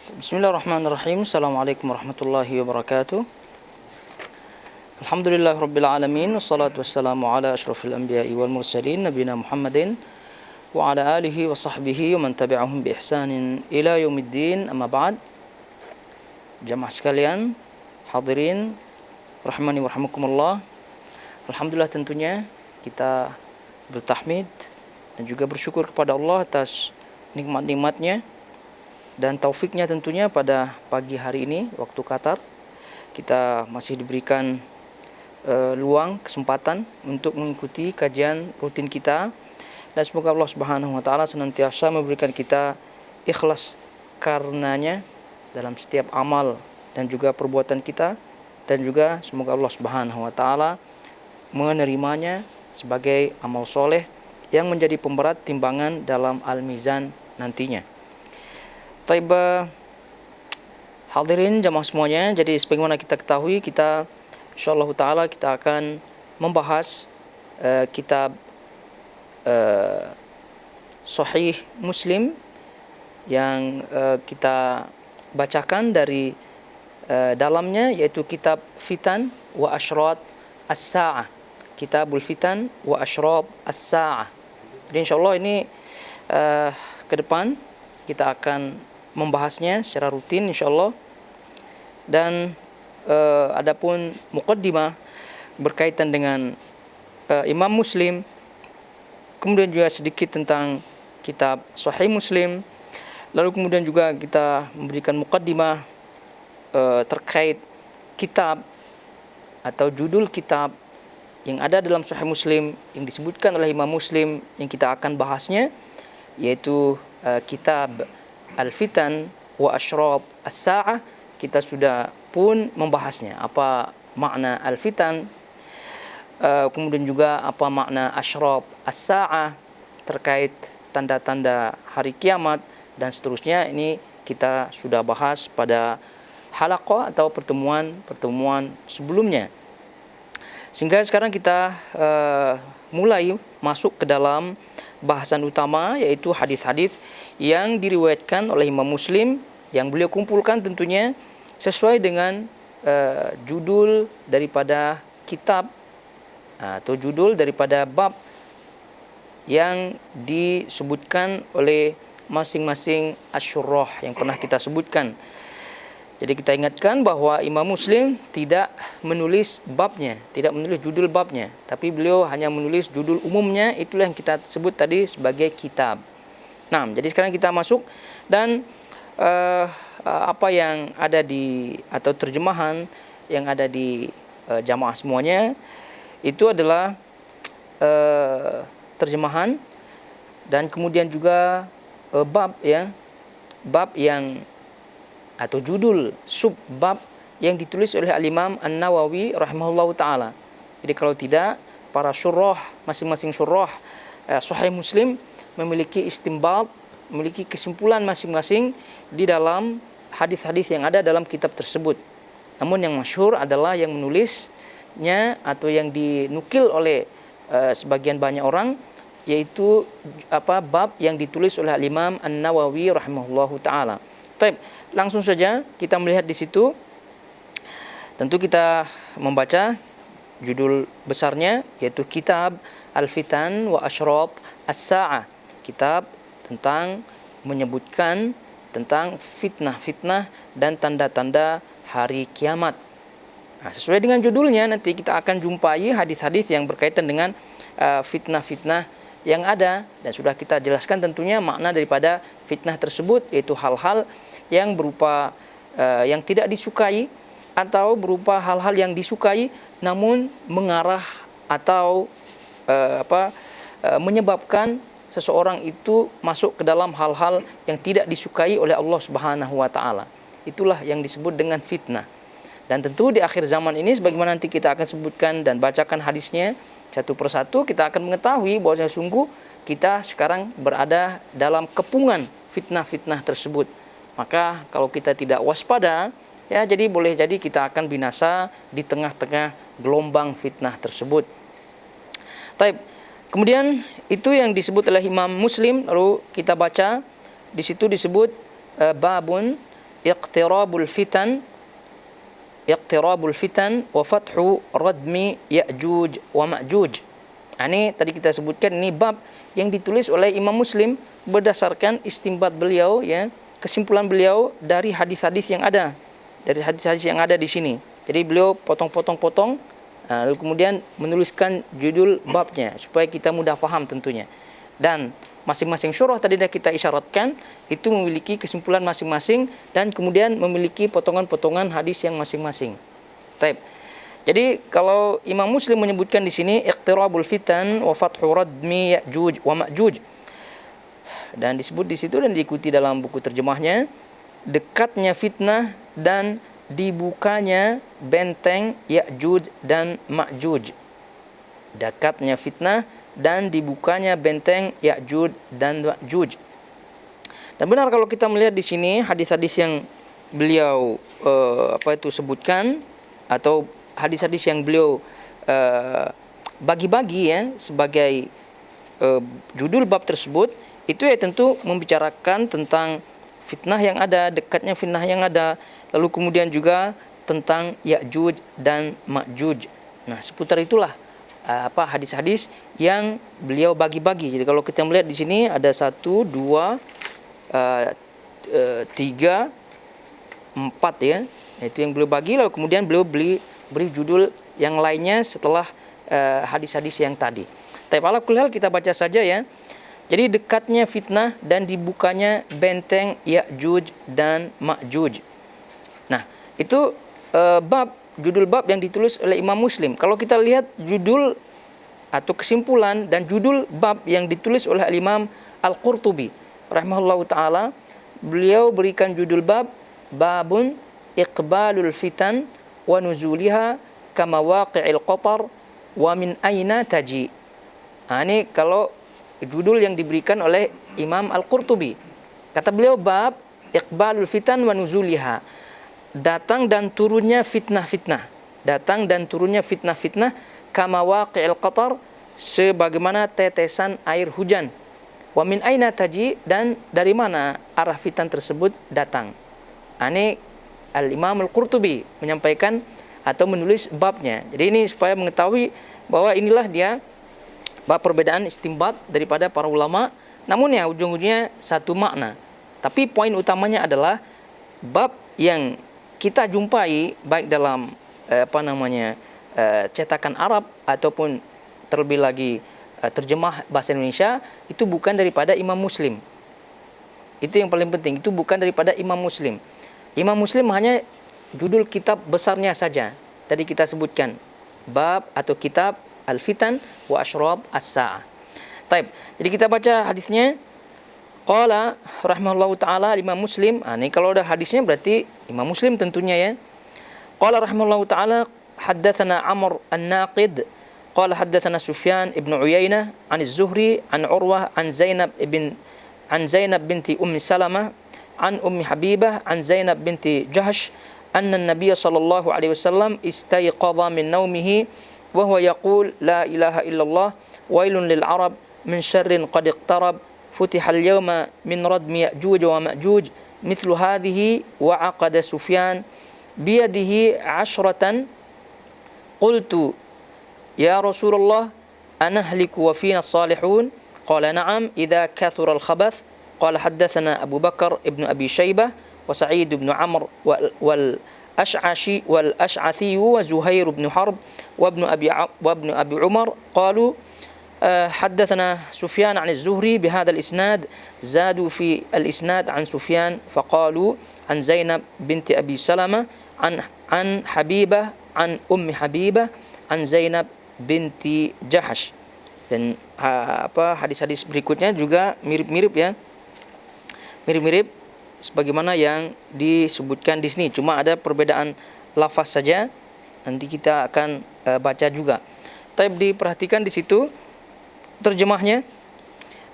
Bismillahirrahmanirrahim. Assalamualaikum warahmatullahi wabarakatuh. Alhamdulillahirabbil alamin wassalatu wassalamu ala asyrafil anbiya'i wal mursalin nabiyina Muhammadin wa ala alihi wa sahbihi wa man tabi'ahum bi ihsanin ila yaumiddin. Amma ba'd. Jamaah sekalian, hadirin rahimani wa rahimakumullah. Alhamdulillah, tentunya kita bertahmid dan juga bersyukur kepada Allah atas nikmat-nikmatnya dan taufiknya tentunya pada pagi hari ini waktu Qatar. Kita masih diberikan luang, kesempatan untuk mengikuti kajian rutin kita, dan semoga Allah Subhanahu wa taala senantiasa memberikan kita ikhlas karenanya dalam setiap amal dan juga perbuatan kita, dan juga semoga Allah Subhanahu wa taala menerimanya sebagai amal soleh yang menjadi pemberat timbangan dalam al-mizan nantinya. Taibah hadirin jamaah semuanya, jadi sebagaimana kita ketahui, kita insyaallah taala kita akan membahas kitab Sahih Muslim yang kita bacakan dari dalamnya, yaitu kitab Fitan wa Asyrat As-Sa'ah. Kitabul Fitan wa Asyrat As-Sa'ah. Jadi insyaallah ini ke depan kita akan membahasnya secara rutin insyaallah. Dan adapun muqaddimah berkaitan dengan Imam Muslim, kemudian juga sedikit tentang kitab Sahih Muslim, lalu kemudian juga kita memberikan muqaddimah terkait kitab atau judul kitab yang ada dalam Sahih Muslim yang disebutkan oleh Imam Muslim yang kita akan bahasnya, yaitu kitab Al-Fitan wa Asyrat As-Sa'ah. Kita sudah pun membahasnya, apa makna Al-Fitan, kemudian juga apa makna Asyrat As-Sa'ah terkait tanda-tanda hari kiamat dan seterusnya. Ini kita sudah bahas pada halaqah atau pertemuan sebelumnya. Sehingga sekarang kita mulai masuk ke dalam bahasan utama, yaitu hadis-hadis yang diriwayatkan oleh Imam Muslim yang beliau kumpulkan tentunya sesuai dengan judul daripada kitab atau judul daripada bab yang disebutkan oleh masing-masing asyurrah yang pernah kita sebutkan. Jadi kita ingatkan bahwa Imam Muslim tidak menulis babnya, tidak menulis judul babnya, tapi beliau hanya menulis judul umumnya, itulah yang kita sebut tadi sebagai kitab. Nah, jadi sekarang kita masuk, dan apa yang ada di atau terjemahan yang ada di jamaah semuanya itu adalah terjemahan dan kemudian juga bab yang atau judul subbab yang ditulis oleh Al-Imam An-Nawawi rahimahullahu taala. Jadi kalau tidak, para syurrah, masing-masing syurrah Sahih Muslim memiliki istinbat, memiliki kesimpulan masing-masing di dalam hadis-hadis yang ada dalam kitab tersebut. Namun yang masyhur adalah yang menulisnya atau yang dinukil oleh sebagian banyak orang, yaitu bab yang ditulis oleh Al-Imam An-Nawawi rahimahullahu taala. Baik, langsung saja kita melihat di situ. Tentu kita membaca judul besarnya, yaitu kitab Al-Fitan wa Asyrat As-Sa'ah. Kitab tentang menyebutkan tentang fitnah-fitnah dan tanda-tanda hari kiamat. Nah, sesuai dengan judulnya, nanti kita akan jumpai hadis-hadis yang berkaitan dengan fitnah-fitnah yang ada, dan sudah kita jelaskan tentunya makna daripada fitnah tersebut, yaitu hal-hal yang berupa yang tidak disukai atau berupa hal-hal yang disukai namun mengarah atau menyebabkan seseorang itu masuk ke dalam hal-hal yang tidak disukai oleh Allah Subhanahu wa taala. Itulah yang disebut dengan fitnah. Dan tentu di akhir zaman ini, sebagaimana nanti kita akan sebutkan dan bacakan hadisnya satu persatu, kita akan mengetahui bahwa sungguh kita sekarang berada dalam kepungan fitnah-fitnah tersebut. Maka kalau kita tidak waspada, ya jadi boleh jadi kita akan binasa di tengah-tengah gelombang fitnah tersebut. Taib. Kemudian itu yang disebut oleh Imam Muslim, lalu kita baca di situ disebut babun iqtirabul fitan wa fathu radmi Ya'juj wa Ma'juj. Ini tadi kita sebutkan, ini bab yang ditulis oleh Imam Muslim berdasarkan istimbat beliau, ya, kesimpulan beliau dari hadis-hadis yang ada, di sini. Jadi beliau potong-potong, lalu kemudian menuliskan judul babnya supaya kita mudah paham tentunya. Dan masing-masing syurah tadi dah kita isyaratkan itu memiliki kesimpulan masing-masing dan kemudian memiliki potongan-potongan hadis yang masing-masing. Baik. Jadi kalau Imam Muslim menyebutkan di sini iqtirabul fitan wa fathu radmi Ya'juj wa Ma'juj, dan disebut di situ dan diikuti dalam buku terjemahnya, dekatnya fitnah dan dibukanya benteng Ya'juj dan Ma'juj. Dekatnya fitnah dan dibukanya benteng Ya'juj dan Ma'juj. Dan benar kalau kita melihat di sini hadis-hadis yang beliau sebutkan, atau hadis-hadis yang beliau bagi-bagi, ya, sebagai judul bab tersebut, itu ya tentu membicarakan tentang fitnah yang ada, dekatnya fitnah yang ada, lalu kemudian juga tentang Ya'juj dan Ma'juj. Nah, seputar itulah hadis-hadis yang beliau bagi-bagi. Jadi kalau kita melihat di sini ada 1, 2, 3, 4, ya. Itu yang beliau bagi, lalu kemudian beliau beri judul yang lainnya setelah hadis-hadis yang tadi. Tapi ala kulli hal kita baca saja, ya. Jadi dekatnya fitnah dan dibukanya benteng Ya'juj dan Ma'juj. Nah, itu judul bab yang ditulis oleh Imam Muslim. Kalau kita lihat judul atau kesimpulan dan judul bab yang ditulis oleh Imam Al-Qurtubi rahimahullahu taala, beliau berikan judul bab babun iqbalul fitan wa nuzuliha kama waqi'il qatar wa min aina taji. Ini kalau judul yang diberikan oleh Imam Al-Qurtubi. Kata beliau bab iqbalul fitan wa nuzuliha, datang dan turunnya fitnah-fitnah. Datang dan turunnya fitnah-fitnah kama waqi'il qatar, sebagaimana tetesan air hujan. Wa min aina taji, dan dari mana arah fitnah tersebut datang. Ini Al-Imam Al-Qurtubi menyampaikan atau menulis babnya. Jadi ini supaya mengetahui bahwa inilah dia bab perbedaan istimbat daripada para ulama. Namun ya ujung-ujungnya satu makna. Tapi poin utamanya adalah bab yang kita jumpai baik dalam cetakan Arab ataupun terlebih lagi terjemah bahasa Indonesia, itu bukan daripada Imam Muslim. Itu yang paling penting, itu bukan daripada Imam Muslim. Imam Muslim hanya judul kitab besarnya saja. Tadi kita sebutkan bab atau kitab Al-Fitan wa Ashrab As-Sa'ah. Taib. Jadi kita baca hadisnya. Qala rahimahullahu taala Imam Muslim. Ini kalau ada hadisnya berarti Imam Muslim tentunya, ya. Qala rahimahullahu taala haddatsana Amr An-Naqid qala haddatsana Sufyan ibn Uyainah an Az-Zuhri an Urwah an Zainab binti Ummi Salamah an Ummi Habibah an Zainab binti Jahsh anna an-nabiy sallallahu alaihi wasallam istayqadha min nawmihi wa huwa yaqul la ilaha illallah wailun lil arab min syarrin qad iqtarab futihal yawma min radmi Ya'juj wa Ma'juj mithlu hadhihi wa aqada Sufyan biyadihi 'ashratan qultu ya Rasulullah anahliku wa fina as-salihun qala na'am idza kathura al-khabath. قال حدثنا أبو بكر ابن أبي شيبة وسعيد بن عمرو والأشعثي وزهير بن حرب وابن أبي عمر قالوا حدثنا سفيان عن الزهري بهذا الإسناد زادوا في الإسناد عن سفيان فقالوا عن زينب بنت أبي سلمة عن حبيبة عن أم حبيبة عن زينب بنت جحش. Dan hadis-hadis berikutnya juga mirip-mirip, ya. Mirip-mirip sebagaimana yang disebutkan di sini, cuma ada perbedaan lafaz saja. Nanti kita akan baca juga. Tapi diperhatikan di situ terjemahnya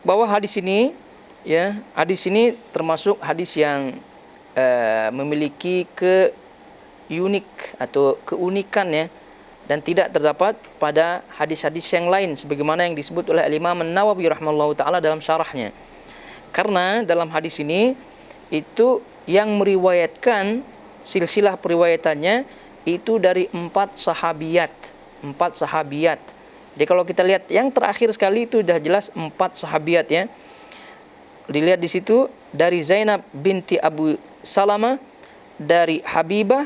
bahwa hadis ini, ya, hadis ini termasuk hadis yang memiliki keunikan, ya, dan tidak terdapat pada hadis-hadis yang lain sebagaimana yang disebut oleh Imam An-Nawawi rahimahullahu taala dalam syarahnya. Karena dalam hadis ini itu yang meriwayatkan silsilah periwayatannya itu dari 4 sahabiyat. 4 sahabiyat. Jadi kalau kita lihat yang terakhir sekali itu sudah jelas 4 sahabiyat ya. Dilihat di situ dari Zainab binti Abu Salamah, dari Habibah,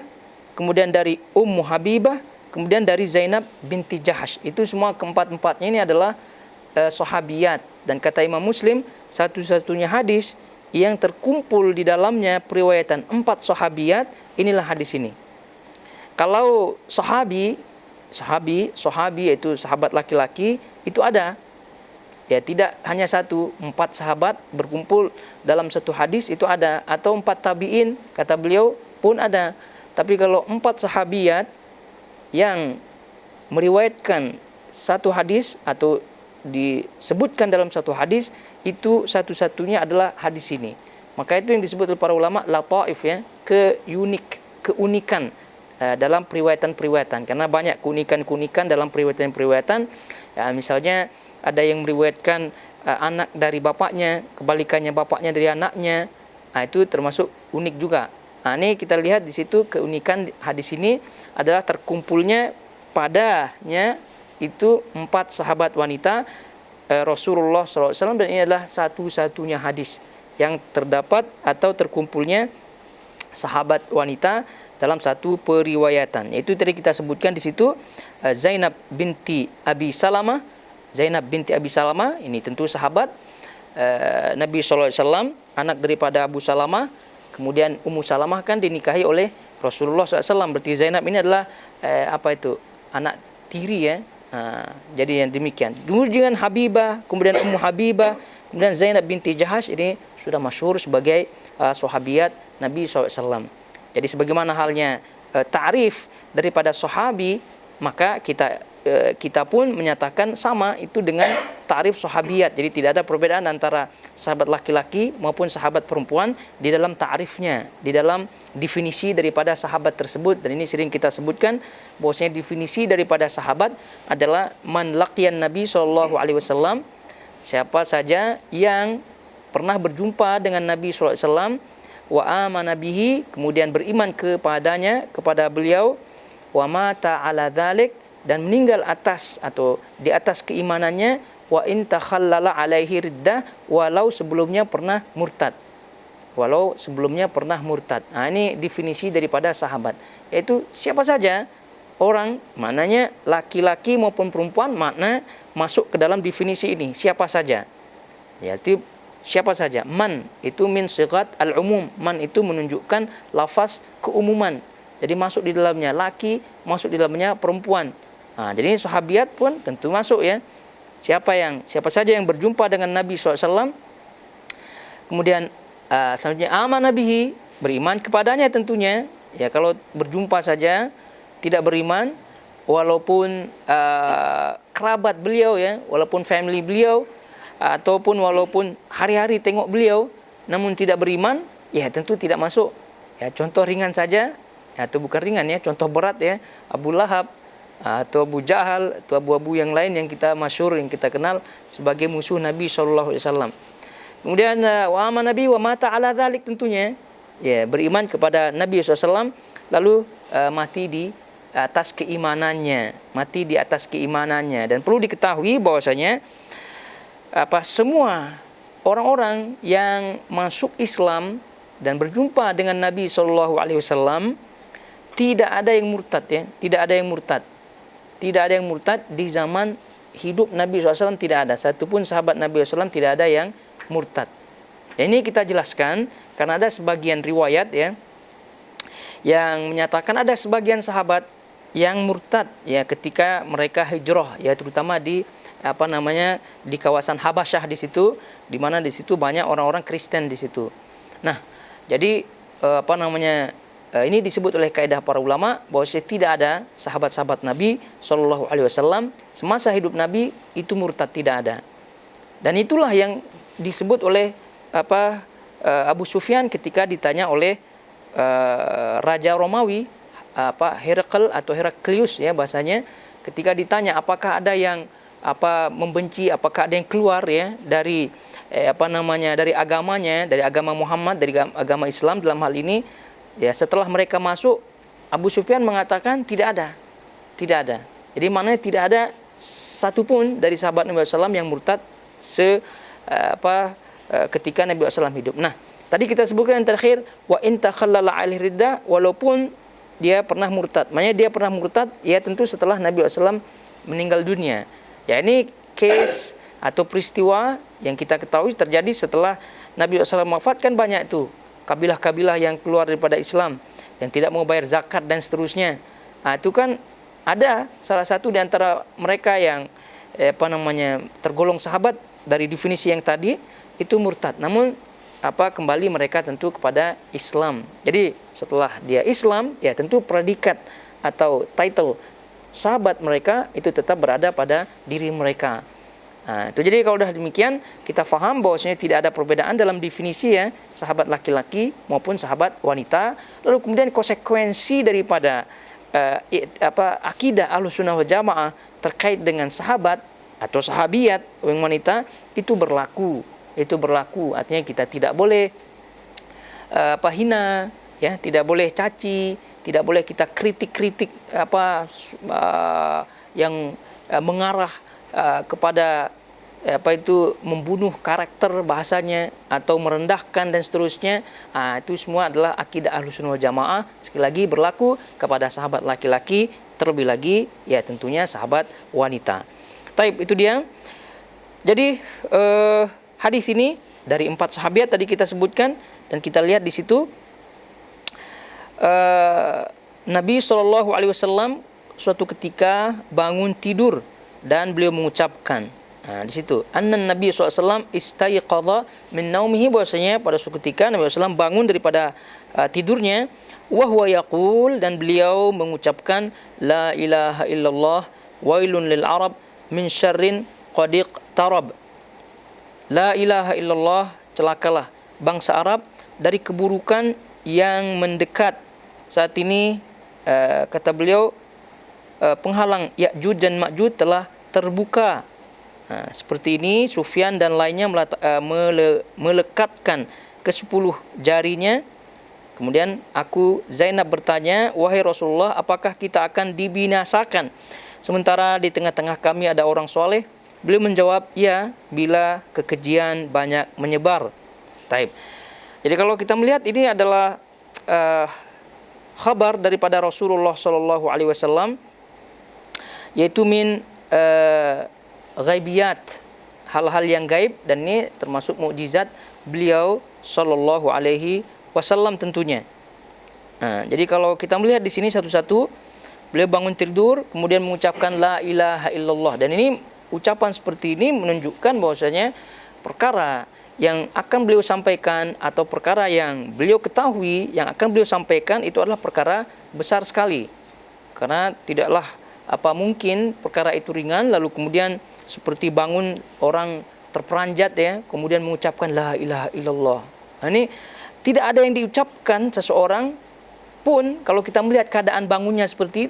kemudian dari Ummu Habibah, kemudian dari Zainab binti Jahash. Itu semua keempat-empatnya ini adalah sahabiyat. Dan kata Imam Muslim, satu-satunya hadis yang terkumpul di dalamnya periwayatan 4 sahabiyat, inilah hadis ini. Kalau sahabi yaitu sahabat laki-laki itu ada. Ya, tidak hanya 1, 4 sahabat berkumpul dalam satu hadis itu ada, atau 4 tabi'in kata beliau pun ada. Tapi kalau 4 sahabiyat yang meriwayatkan satu hadis atau disebutkan dalam satu hadis, itu satu-satunya adalah hadis ini. Maka itu yang disebut oleh para ulama lataif ya, keunikan dalam periwayatan-periwayatan, karena banyak keunikan-keunikan dalam periwayatan-periwayatan. Ya, misalnya ada yang meriwayatkan anak dari bapaknya, kebalikannya bapaknya dari anaknya. Itu termasuk unik juga. Ini kita lihat di situ keunikan hadis ini adalah terkumpulnya padanya itu 4 sahabat wanita Rasulullah SAW, dan ini adalah satu-satunya hadis yang terdapat atau terkumpulnya sahabat wanita dalam satu periwayatan. Yaitu tadi kita sebutkan di situ Zainab binti Abi Salamah. Zainab binti Abi Salamah ini tentu sahabat Nabi SAW, anak daripada Abu Salamah. Kemudian Ummu Salamah kan dinikahi oleh Rasulullah SAW. Berarti Zainab ini adalah anak tiri ya. Jadi yang demikian. Kemudian Habibah, kemudian Ummu Habibah, kemudian Zainab binti Jahash, ini sudah masyhur sebagai sahabiyat Nabi SAW. Jadi sebagaimana halnya ta'rif daripada sahabi, maka kita pun menyatakan sama itu dengan ta'rif sahabiyat. Jadi tidak ada perbedaan antara sahabat laki-laki maupun sahabat perempuan di dalam ta'rifnya, di dalam definisi daripada sahabat tersebut. Dan ini sering kita sebutkan bahwasanya definisi daripada sahabat adalah man laqiyan Nabi SAW, siapa saja yang pernah berjumpa dengan Nabi SAW, wa amana bihi, kemudian beriman kepadanya, kepada beliau, wa mata ala dzalik, dan meninggal atas atau di atas keimanannya, wa in takhallala alaihi riddah, walau sebelumnya pernah murtad. Ini definisi daripada sahabat, yaitu siapa saja orang, maknanya laki-laki maupun perempuan, makna masuk ke dalam definisi ini, siapa saja. Yaitu siapa saja. Man itu min sighat al-umum. Man itu menunjukkan lafaz keumuman. Jadi masuk di dalamnya laki, masuk di dalamnya perempuan. Jadi ini sahabiat pun tentu masuk ya. Siapa saja yang berjumpa dengan Nabi SAW, kemudian selanjutnya amanah bihi, beriman kepadanya tentunya. Ya, kalau berjumpa saja tidak beriman, walaupun kerabat beliau ya, walaupun family beliau, ataupun walaupun hari-hari tengok beliau namun tidak beriman, ya tentu tidak masuk. Ya, contoh ringan saja, atau bukan ringan ya, contoh berat ya, Abu Lahab atau Abu Jahal atau abu-abu yang lain yang kita masyhur, yang kita kenal sebagai musuh Nabi SAW. Kemudian wa amana nabi wa mata ala dzalik, tentunya ya beriman kepada Nabi SAW lalu mati di atas keimanannya, dan perlu diketahui bahwasanya semua orang-orang yang masuk Islam dan berjumpa dengan Nabi SAW tidak ada yang murtad ya, tidak ada yang murtad di zaman hidup Nabi SAW, tidak ada satupun sahabat Nabi SAW tidak ada yang murtad. Ini kita jelaskan karena ada sebagian riwayat ya yang menyatakan ada sebagian sahabat yang murtad ya ketika mereka hijrah ya, terutama di di kawasan Habasyah di situ, di mana di situ banyak orang-orang Kristen di situ. Nah, jadi ini disebut oleh kaidah para ulama bahwa tidak ada sahabat-sahabat Nabi SAW semasa hidup Nabi itu murtad, tidak ada. Dan itulah yang disebut oleh Abu Sufyan ketika ditanya oleh Raja Romawi Herakl atau Heraklius ya bahasanya, ketika ditanya apakah ada yang membenci, apakah ada yang keluar ya dari dari agamanya, dari agama Muhammad, dari agama Islam dalam hal ini. Ya, setelah mereka masuk, Abu Sufyan mengatakan tidak ada. Tidak ada. Jadi maknanya tidak ada satupun dari sahabat Nabi SAW yang murtad ketika Nabi SAW hidup. Nah, tadi kita sebutkan yang terakhir, wa in takhallala alaihi riddah, walaupun dia pernah murtad. Maknanya dia pernah murtad ya tentu setelah Nabi SAW meninggal dunia. Ya, ini case atau peristiwa yang kita ketahui terjadi setelah Nabi SAW wafat. Kan banyak tuh kabilah-kabilah yang keluar daripada Islam, yang tidak mau bayar zakat dan seterusnya. Itu kan ada salah satu di antara mereka yang tergolong sahabat dari definisi yang tadi itu murtad. Namun kembali mereka tentu kepada Islam. Jadi setelah dia Islam, ya tentu predikat atau title sahabat mereka itu tetap berada pada diri mereka. Itu jadi kalau sudah demikian kita faham bahwasanya tidak ada perbedaan dalam definisi ya sahabat laki-laki maupun sahabat wanita. Lalu kemudian konsekuensi daripada akidah Ahlussunnah wal Jamaah terkait dengan sahabat atau sahabiat yang wanita itu berlaku. Artinya kita tidak boleh hina ya, tidak boleh caci, tidak boleh kita kritik-kritik yang mengarah kepada membunuh karakter bahasanya atau merendahkan dan seterusnya. Itu semua adalah akidah Ahlussunnah wal Jamaah, sekali lagi berlaku kepada sahabat laki-laki, terlebih lagi ya tentunya sahabat wanita. Taib, itu dia. Jadi hadis ini dari 4 sahabat tadi kita sebutkan, dan kita lihat di situ Nabi SAW suatu ketika bangun tidur dan beliau mengucapkan di situ annan Nabi SAW istayqadha min naumihi, bahwasanya pada suatu ketika Nabi SAW bangun daripada tidurnya, wa huwa yaqul, dan beliau mengucapkan la ilaha illallah wailun lil arab min syarrin qad iqtarab. La ilaha illallah, celakalah bangsa Arab dari keburukan yang mendekat. Saat ini kata beliau penghalang Ya'juj dan Ma'juj telah terbuka. Seperti ini Sufyan dan lainnya melekatkan ke-10 jarinya. Kemudian aku Zainab bertanya, wahai Rasulullah, apakah kita akan dibinasakan sementara di tengah-tengah kami ada orang soleh? Beliau menjawab, ya, bila kekejian banyak menyebar. Taib. Jadi kalau kita melihat ini adalah khabar daripada Rasulullah SAW, yaitu min ghaibiyat, hal-hal yang gaib, dan ini termasuk mukjizat beliau sallallahu alaihi wasallam tentunya. Jadi kalau kita melihat di sini satu-satu, beliau bangun tidur kemudian mengucapkan la ilaha illallah, dan ini ucapan seperti ini menunjukkan bahwasanya perkara yang akan beliau sampaikan atau perkara yang beliau ketahui yang akan beliau sampaikan itu adalah perkara besar sekali, karena tidaklah mungkin perkara itu ringan lalu kemudian seperti bangun orang terperanjat ya, kemudian mengucapkan la ilaha illallah. Ini tidak ada yang diucapkan seseorang pun, kalau kita melihat keadaan bangunnya seperti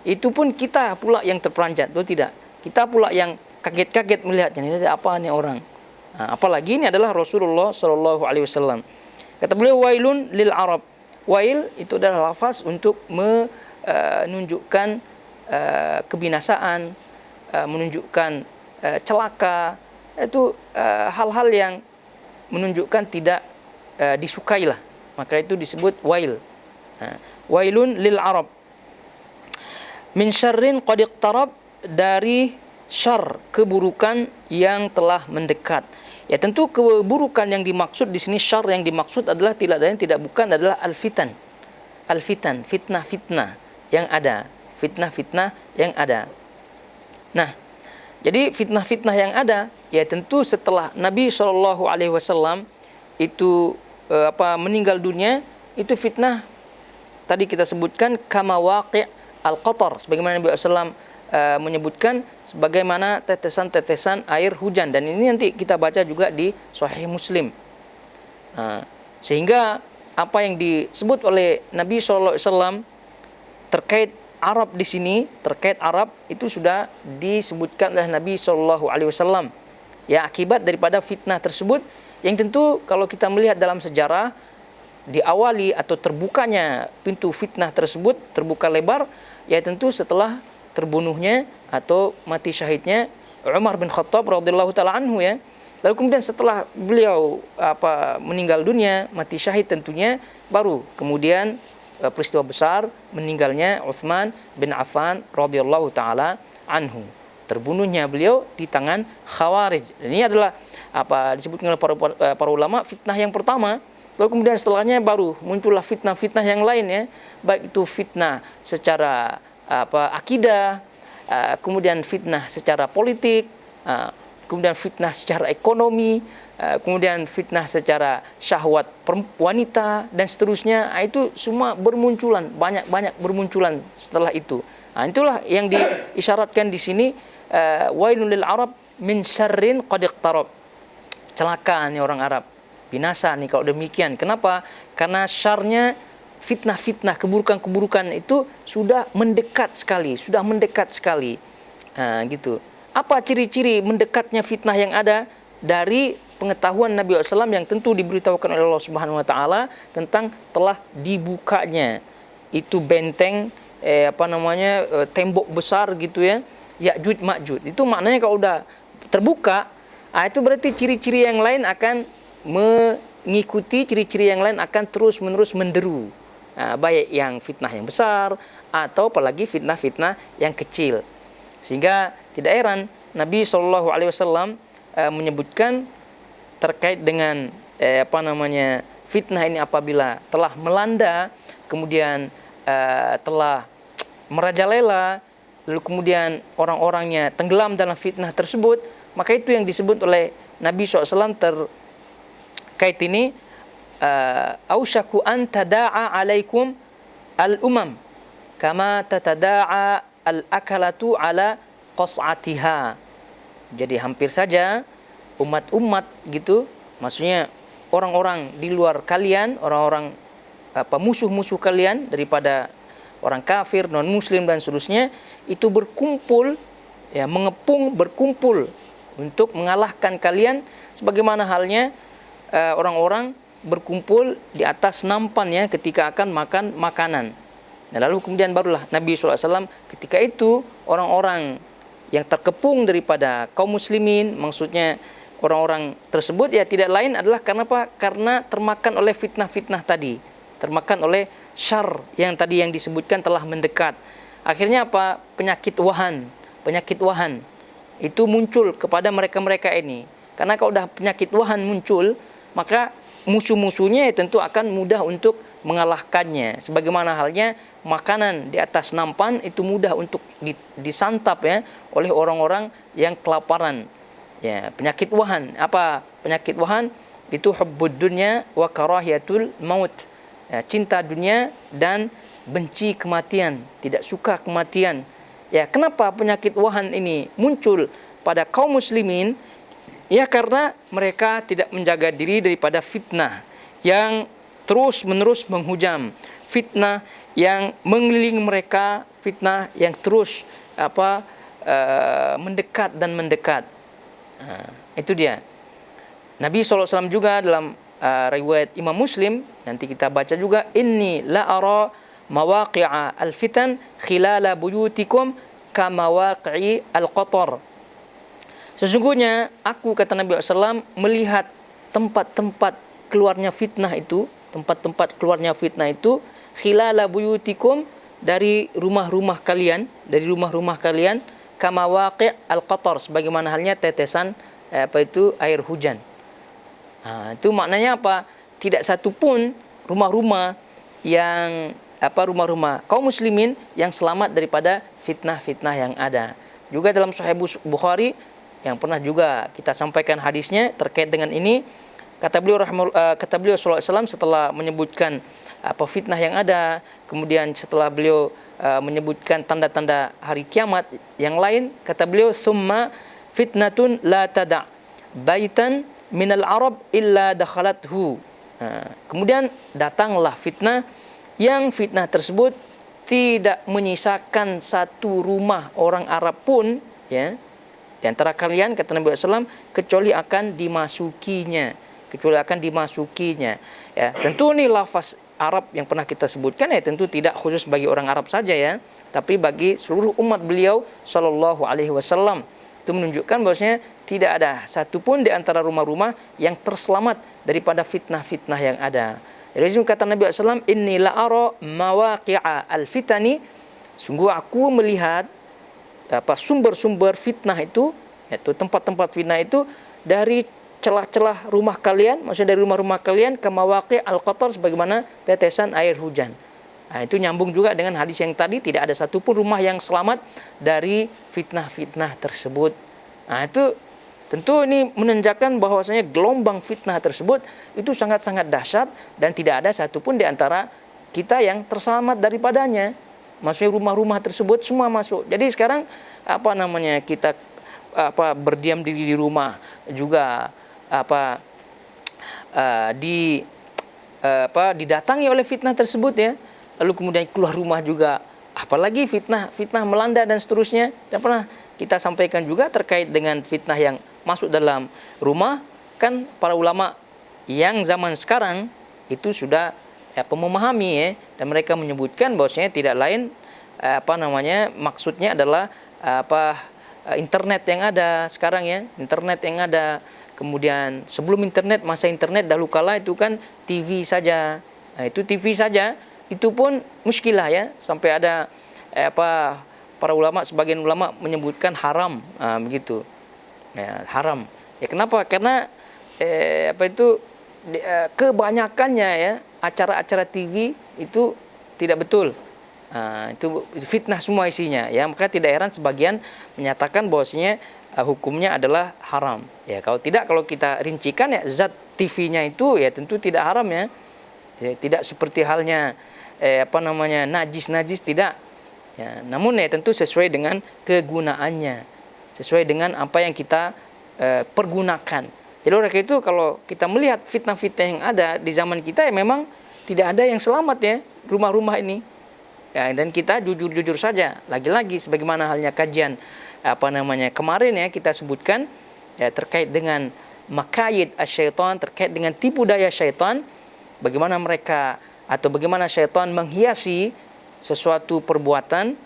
itu pun kita pula yang terperanjat, betul tidak? Kita pula yang kaget-kaget melihatnya, ini ada apa nih orang. Apalagi ini adalah Rasulullah sallallahu alaihi wasallam. Kata beliau, wailun lil arab. Wail itu adalah lafaz untuk menunjukkan kebinasaan, menunjukkan celaka. Itu hal-hal yang menunjukkan tidak disukailah. Maka itu disebut wail. Wailun lil arab. Min syarrin qad iqtarab, dari syar, keburukan yang telah mendekat. Ya tentu keburukan yang dimaksud di sini, syar yang dimaksud adalah tidak lain tidak bukan adalah al-fitan. Al-fitan, fitnah-fitnah yang ada. Fitnah-fitnah yang ada. Nah, jadi fitnah-fitnah yang ada, ya tentu setelah Nabi SAW itu meninggal dunia, itu fitnah tadi kita sebutkan kama waqi' al-qatar, sebagaimana Nabi SAW menyebutkan sebagaimana tetesan-tetesan air hujan, dan ini nanti kita baca juga di Sahih Muslim. Sehingga apa yang disebut oleh Nabi SAW terkait Arab di sini, terkait Arab itu sudah disebutkan oleh Nabi SAW. Ya, akibat daripada fitnah tersebut yang tentu kalau kita melihat dalam sejarah, diawali atau terbukanya pintu fitnah tersebut terbuka lebar ya tentu setelah terbunuhnya atau mati syahidnya Umar bin Khattab radhiyallahu taala anhu ya. Lalu kemudian setelah beliau meninggal dunia, mati syahid tentunya, baru kemudian peristiwa besar meninggalnya Utsman bin Affan radhiyallahu taala anhu. Terbunuhnya beliau di tangan Khawarij. Ini adalah disebutkan oleh para ulama fitnah yang pertama. Lalu kemudian setelahnya baru muncullah fitnah-fitnah yang lain ya, baik itu fitnah secara akidah, kemudian fitnah secara politik, kemudian fitnah secara ekonomi, kemudian fitnah secara syahwat wanita dan seterusnya. Itu semua bermunculan, banyak bermunculan setelah itu. Itulah yang diisyaratkan di sini, wailul lil Arab min syarrin qad iqtarab. Celaka nih orang Arab, binasa nih kalau demikian. Kenapa? Karena syarnya fitnah-fitnah, keburukan-keburukan itu sudah mendekat sekali, gitu. Apa ciri-ciri mendekatnya fitnah yang ada? Dari pengetahuan Nabi SAW yang tentu diberitahukan oleh Allah Subhanahu Wa Taala tentang telah dibukanya itu benteng tembok besar gitu ya, Ya'juj Ma'juj. Itu maknanya kalau udah terbuka, itu berarti ciri-ciri yang lain akan mengikuti, ciri-ciri yang lain akan terus-menerus menderu. Baik yang fitnah yang besar atau apalagi fitnah-fitnah yang kecil. Sehingga tidak heran Nabi SAW menyebutkan terkait dengan fitnah ini apabila telah melanda, kemudian telah merajalela, lalu kemudian orang-orangnya tenggelam dalam fitnah tersebut, maka itu yang disebut oleh Nabi SAW terkait ini, ausyaku an tada'a alaikum al-umam kama tatada'a al-akalatu ala qas'atiha. Jadi hampir saja umat-umat gitu, maksudnya orang-orang di luar kalian, orang-orang musuh-musuh kalian daripada orang kafir, non-muslim dan seterusnya, itu berkumpul ya, berkumpul untuk mengalahkan kalian sebagaimana halnya orang-orang berkumpul di atas nampannya ketika akan makan makanan. Nah, lalu kemudian barulah Nabi SAW ketika itu orang-orang yang terkepung daripada kaum muslimin, maksudnya orang-orang tersebut ya tidak lain adalah karena apa? Karena termakan oleh fitnah-fitnah tadi, termakan oleh syar yang tadi yang disebutkan telah mendekat. Akhirnya apa? Penyakit wahan itu muncul kepada mereka-mereka ini. Karena kalau udah penyakit wahan muncul, maka musuh-musuhnya ya tentu akan mudah untuk mengalahkannya. Sebagaimana halnya makanan di atas nampan itu mudah untuk disantap ya oleh orang-orang yang kelaparan. Ya, penyakit wahan. Apa penyakit wahan? Itu hubbud dunya wa karahiyatul maut. Ya, cinta dunia dan benci kematian, tidak suka kematian. Ya, kenapa penyakit wahan ini muncul pada kaum muslimin? Ya, karena mereka tidak menjaga diri daripada fitnah yang terus-menerus menghujam, fitnah yang mengelilingi mereka, fitnah yang terus mendekat dan mendekat. Itu dia. Nabi SAW juga dalam riwayat Imam Muslim, nanti kita baca juga, inni la ara mawaqi'a al-fitan khilala buyutikum kama waqi'i al-qatar. Sesungguhnya aku, kata Nabi SAW, melihat tempat-tempat keluarnya fitnah itu, khilala buyutikum, dari rumah-rumah kalian, kama waqi' al-qatar, sebagaimana halnya tetesan air hujan. Itu maknanya apa? Tidak satu pun rumah-rumah kaum muslimin yang selamat daripada fitnah-fitnah yang ada. Juga dalam Sahih Bukhari yang pernah juga kita sampaikan hadisnya terkait dengan ini, kata beliau sallallahu alaihi wasallam setelah menyebutkan fitnah yang ada, kemudian setelah beliau menyebutkan tanda-tanda hari kiamat yang lain, kata beliau, summa fitnatun la tada' baitan minal arab illa dakhalathu. Kemudian datanglah fitnah yang fitnah tersebut tidak menyisakan satu rumah orang Arab pun, ya, di antara kalian, kata Nabi SAW, kecuali akan dimasukinya. Kecuali akan dimasukinya. Ya, tentu ini lafaz Arab yang pernah kita sebutkan, ya tentu tidak khusus bagi orang Arab saja, ya, tapi bagi seluruh umat beliau Shallallahu Alaihi Wasallam. Itu menunjukkan bahwasanya tidak ada satupun di antara rumah-rumah yang terselamat daripada fitnah-fitnah yang ada. Jadi kata Nabi SAW, inni la'ara mawaqi'a al-fitani, sungguh aku melihat sumber-sumber fitnah itu, yaitu tempat-tempat fitnah itu dari celah-celah rumah kalian, maksudnya dari rumah-rumah kalian, ke mawaqi' al-qatar, sebagaimana tetesan air hujan. Nah, itu nyambung juga dengan hadis yang tadi, tidak ada satupun rumah yang selamat dari fitnah-fitnah tersebut. Nah, itu tentu ini menandakan bahwasanya gelombang fitnah tersebut itu sangat-sangat dahsyat dan tidak ada satupun di antara kita yang terselamat daripadanya. Maksudnya rumah-rumah tersebut semua masuk. Jadi sekarang kita berdiam diri di rumah juga didatangi oleh fitnah tersebut, ya. Lalu kemudian keluar rumah juga, apalagi fitnah melanda dan seterusnya. Dan pernah kita sampaikan juga terkait dengan fitnah yang masuk dalam rumah, kan para ulama yang zaman sekarang itu sudah memahami, ya, dan mereka menyebutkan bahwasanya tidak lain maksudnya adalah internet yang ada sekarang, ya, internet yang ada. Kemudian sebelum internet, masa internet dahulu kala itu kan TV saja. Nah, itu TV saja, itu pun muskilah, ya, sampai ada para ulama, sebagian ulama menyebutkan haram, begitu. Ya, haram. Ya, kenapa? Karena kebanyakannya, ya, acara-acara TV itu tidak betul. Itu fitnah semua isinya, ya. Maka tidak heran sebagian menyatakan bahwasanya hukumnya adalah haram. Ya, kalau kita rincikan, ya, zat TV-nya itu, ya, tentu tidak haram, ya. Ya, tidak seperti halnya najis tidak. Ya, namun, ya, tentu sesuai dengan kegunaannya, sesuai dengan apa yang kita pergunakan. Jadi oleh itu kalau kita melihat fitnah-fitnah yang ada di zaman kita, ya, memang tidak ada yang selamat, ya, rumah-rumah ini. Ya, dan kita jujur-jujur saja, lagi-lagi sebagaimana halnya kajian kemarin, ya, kita sebutkan, ya, terkait dengan makayid asyaitan, terkait dengan tipu daya syaitan, bagaimana syaitan menghiasi sesuatu perbuatan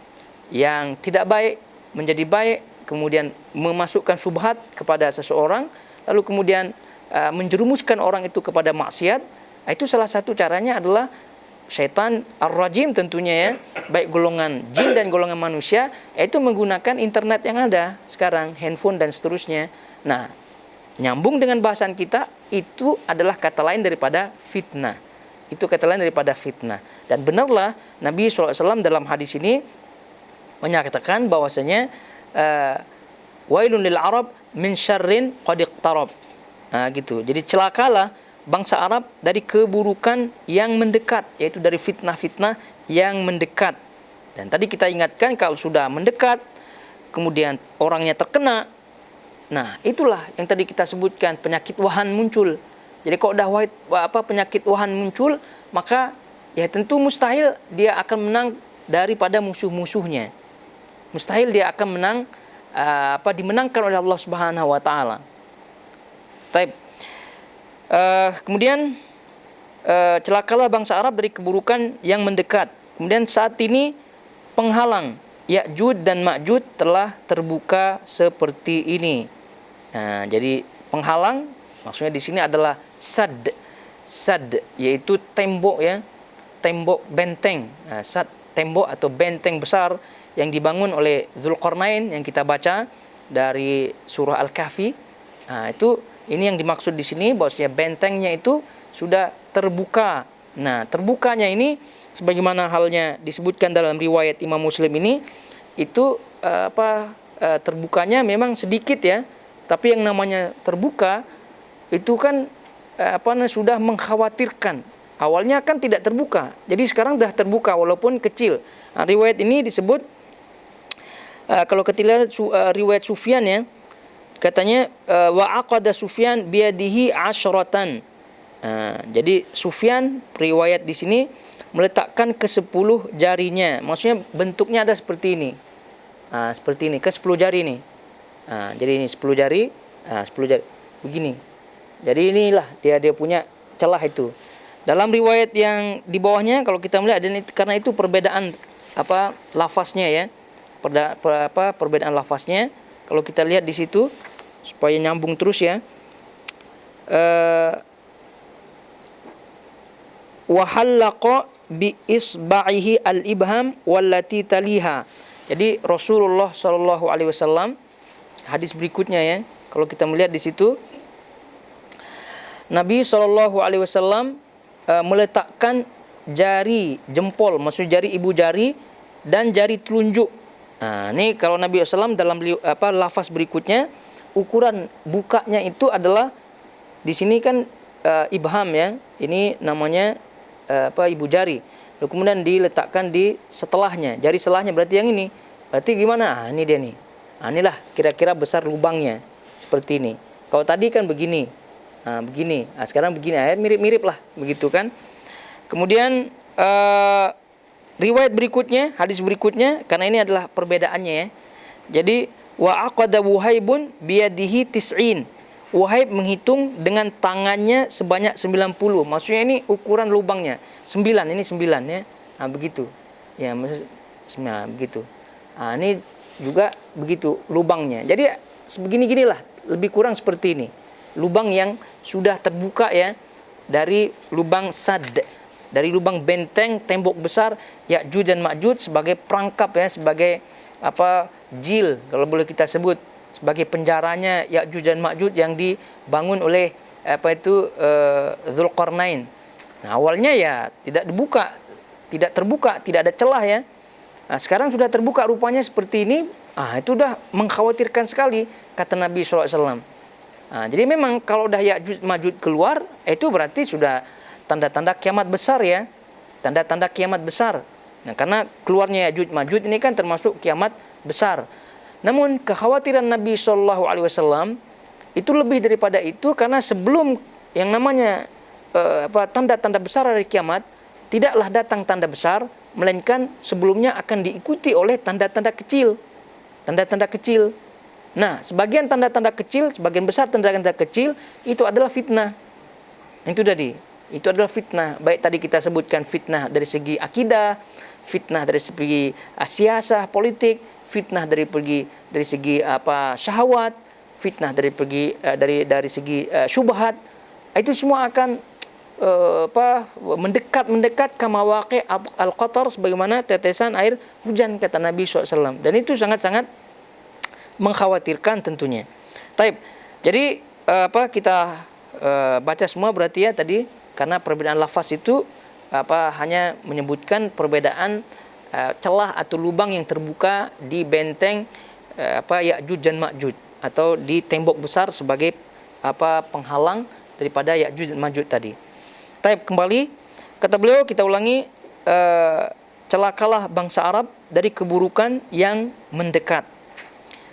yang tidak baik menjadi baik, kemudian memasukkan syubhat kepada seseorang, lalu kemudian menjerumuskan orang itu kepada maksiat. Itu salah satu caranya adalah syaitan ar-rajim tentunya, ya, baik golongan jin dan golongan manusia, yaitu menggunakan internet yang ada sekarang, handphone dan seterusnya. Nah, nyambung dengan bahasan kita, itu adalah kata lain daripada fitnah. Itu kata lain daripada fitnah. Dan benarlah Nabi SAW dalam hadis ini menyatakan bahwasanya wailun lil Arab min syarrin qad iqtarab. Nah, gitu. Jadi celakalah bangsa Arab dari keburukan yang mendekat, yaitu dari fitnah-fitnah yang mendekat. Dan tadi kita ingatkan, kalau sudah mendekat, kemudian orangnya terkena, nah itulah yang tadi kita sebutkan, penyakit wahan muncul. Jadi kalau dah penyakit wahan muncul, maka ya tentu mustahil dia akan menang daripada musuh-musuhnya. Mustahil dia akan menang dimenangkan oleh Allah Subhanahu wa taala. Kemudian celakalah bangsa Arab dari keburukan yang mendekat. Kemudian saat ini penghalang Ya'juj dan Ma'juj telah terbuka seperti ini. Nah, jadi penghalang maksudnya di sini adalah sad, yaitu tembok, ya, tembok benteng. Nah, sad, tembok atau benteng besar yang dibangun oleh Dzulqarnain yang kita baca dari surah Al-Kahfi. Nah, ini yang dimaksud di sini, bahwasanya bentengnya itu sudah terbuka. Nah, terbukanya ini sebagaimana halnya disebutkan dalam riwayat Imam Muslim ini, itu terbukanya memang sedikit, ya. Tapi yang namanya terbuka itu kan sudah mengkhawatirkan. Awalnya kan tidak terbuka. Jadi sekarang sudah terbuka walaupun kecil. Nah, riwayat ini disebut kalau ketika riwayat Sufyan, ya, katanya wa aqada Sufyan biyadihi asyratan. Jadi Sufyan riwayat di sini meletakkan ke-10 jarinya. Maksudnya bentuknya ada seperti ini. Seperti ini, ke-10 jari ini. Jadi ini 10 jari, 10 jari begini. Jadi inilah dia punya celah itu. Dalam riwayat yang di bawahnya kalau kita melihat, dan karena itu perbedaan lafaznya ya. Perbedaan lafaznya. Kalau kita lihat di situ supaya nyambung terus ya. Wa halaqa bi isba'ihi al-ibham wallati taliha. Jadi Rasulullah sallallahu alaihi wasallam, hadis berikutnya ya. Kalau kita melihat di situ, Nabi sallallahu alaihi wasallam meletakkan jari jempol, maksudnya jari ibu jari dan jari telunjuk. Ini kalau Nabi SAW dalam lafaz berikutnya, ukuran bukanya itu adalah di sini kan ibham ya. Ini namanya ibu jari. Lalu kemudian diletakkan di setelahnya. Jari setelahnya berarti yang ini. Berarti gimana? Ini dia nih. Inilah kira-kira besar lubangnya. Seperti ini. Kalau tadi kan begini. Begini. Sekarang begini. Mirip-mirip lah. Begitu kan. Kemudian riwayat berikutnya, hadis berikutnya, karena ini adalah perbedaannya ya. Jadi wa aqada Wuhaibun biyadihi tis'in. Wuhaib menghitung dengan tangannya sebanyak 90. Maksudnya ini ukuran lubangnya. 9, ini 9 ya. Begitu. Ya, maksudnya begitu. Ini juga begitu lubangnya. Jadi sebegini-ginilah, lebih kurang seperti ini. Lubang yang sudah terbuka ya, dari lubang sad, dari lubang benteng tembok besar Ya'juj dan Ma'juj sebagai perangkap ya, sebagai jil kalau boleh kita sebut, sebagai penjaranya Ya'juj dan Ma'juj yang dibangun oleh Dzulqarnain. Awalnya ya tidak terbuka, tidak ada celah ya. Sekarang sudah terbuka rupanya seperti ini. Itu udah mengkhawatirkan sekali kata Nabi SAW. Jadi memang kalau udah Ya'juj Ma'juj keluar, itu berarti sudah tanda-tanda kiamat besar ya. Tanda-tanda kiamat besar. Karena keluarnya Ya'juj Ma'juj ini kan termasuk kiamat besar. Namun kekhawatiran Nabi SAW itu lebih daripada itu, karena sebelum yang namanya tanda-tanda besar hari kiamat, tidaklah datang tanda besar, melainkan sebelumnya akan diikuti oleh tanda-tanda kecil. Tanda-tanda kecil. Nah, sebagian tanda-tanda kecil, sebagian besar tanda-tanda kecil itu adalah fitnah. Itu tadi. Itu adalah fitnah. Baik tadi kita sebutkan fitnah dari segi akidah, fitnah dari segi siasah politik, fitnah dari segi syahwat, fitnah dari segi syubhat. Itu semua akan mendekat kama waqi' al-qatar, sebagaimana tetesan air hujan kata Nabi SAW. Dan itu sangat-sangat mengkhawatirkan tentunya. Taib. Jadi kita baca semua berarti ya tadi, karena perbedaan lafaz itu hanya menyebutkan perbedaan celah atau lubang yang terbuka di benteng Ya'juj dan Ma'juj, atau di tembok besar sebagai penghalang daripada Ya'juj dan Ma'juj tadi. Taib, kembali kata beliau, kita ulangi, celakalah bangsa Arab dari keburukan yang mendekat.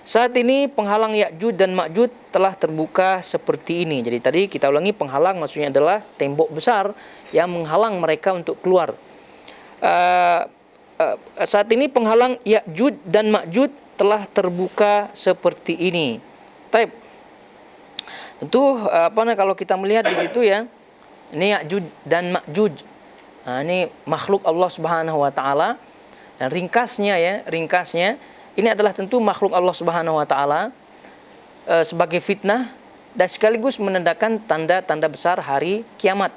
Saat ini penghalang Ya'juj dan Ma'juj telah terbuka seperti ini. Jadi tadi kita ulangi, penghalang maksudnya adalah tembok besar yang menghalang mereka untuk keluar. Saat ini penghalang Ya'juj dan Ma'juj telah terbuka seperti ini. Taib. Tentu kalau kita melihat di situ ya, ini Ya'juj dan Ma'juj. Ini makhluk Allah Subhanahu wa taala, dan ringkasnya ini adalah tentu makhluk Allah Subhanahu wa taala sebagai fitnah dan sekaligus menandakan tanda-tanda besar hari kiamat.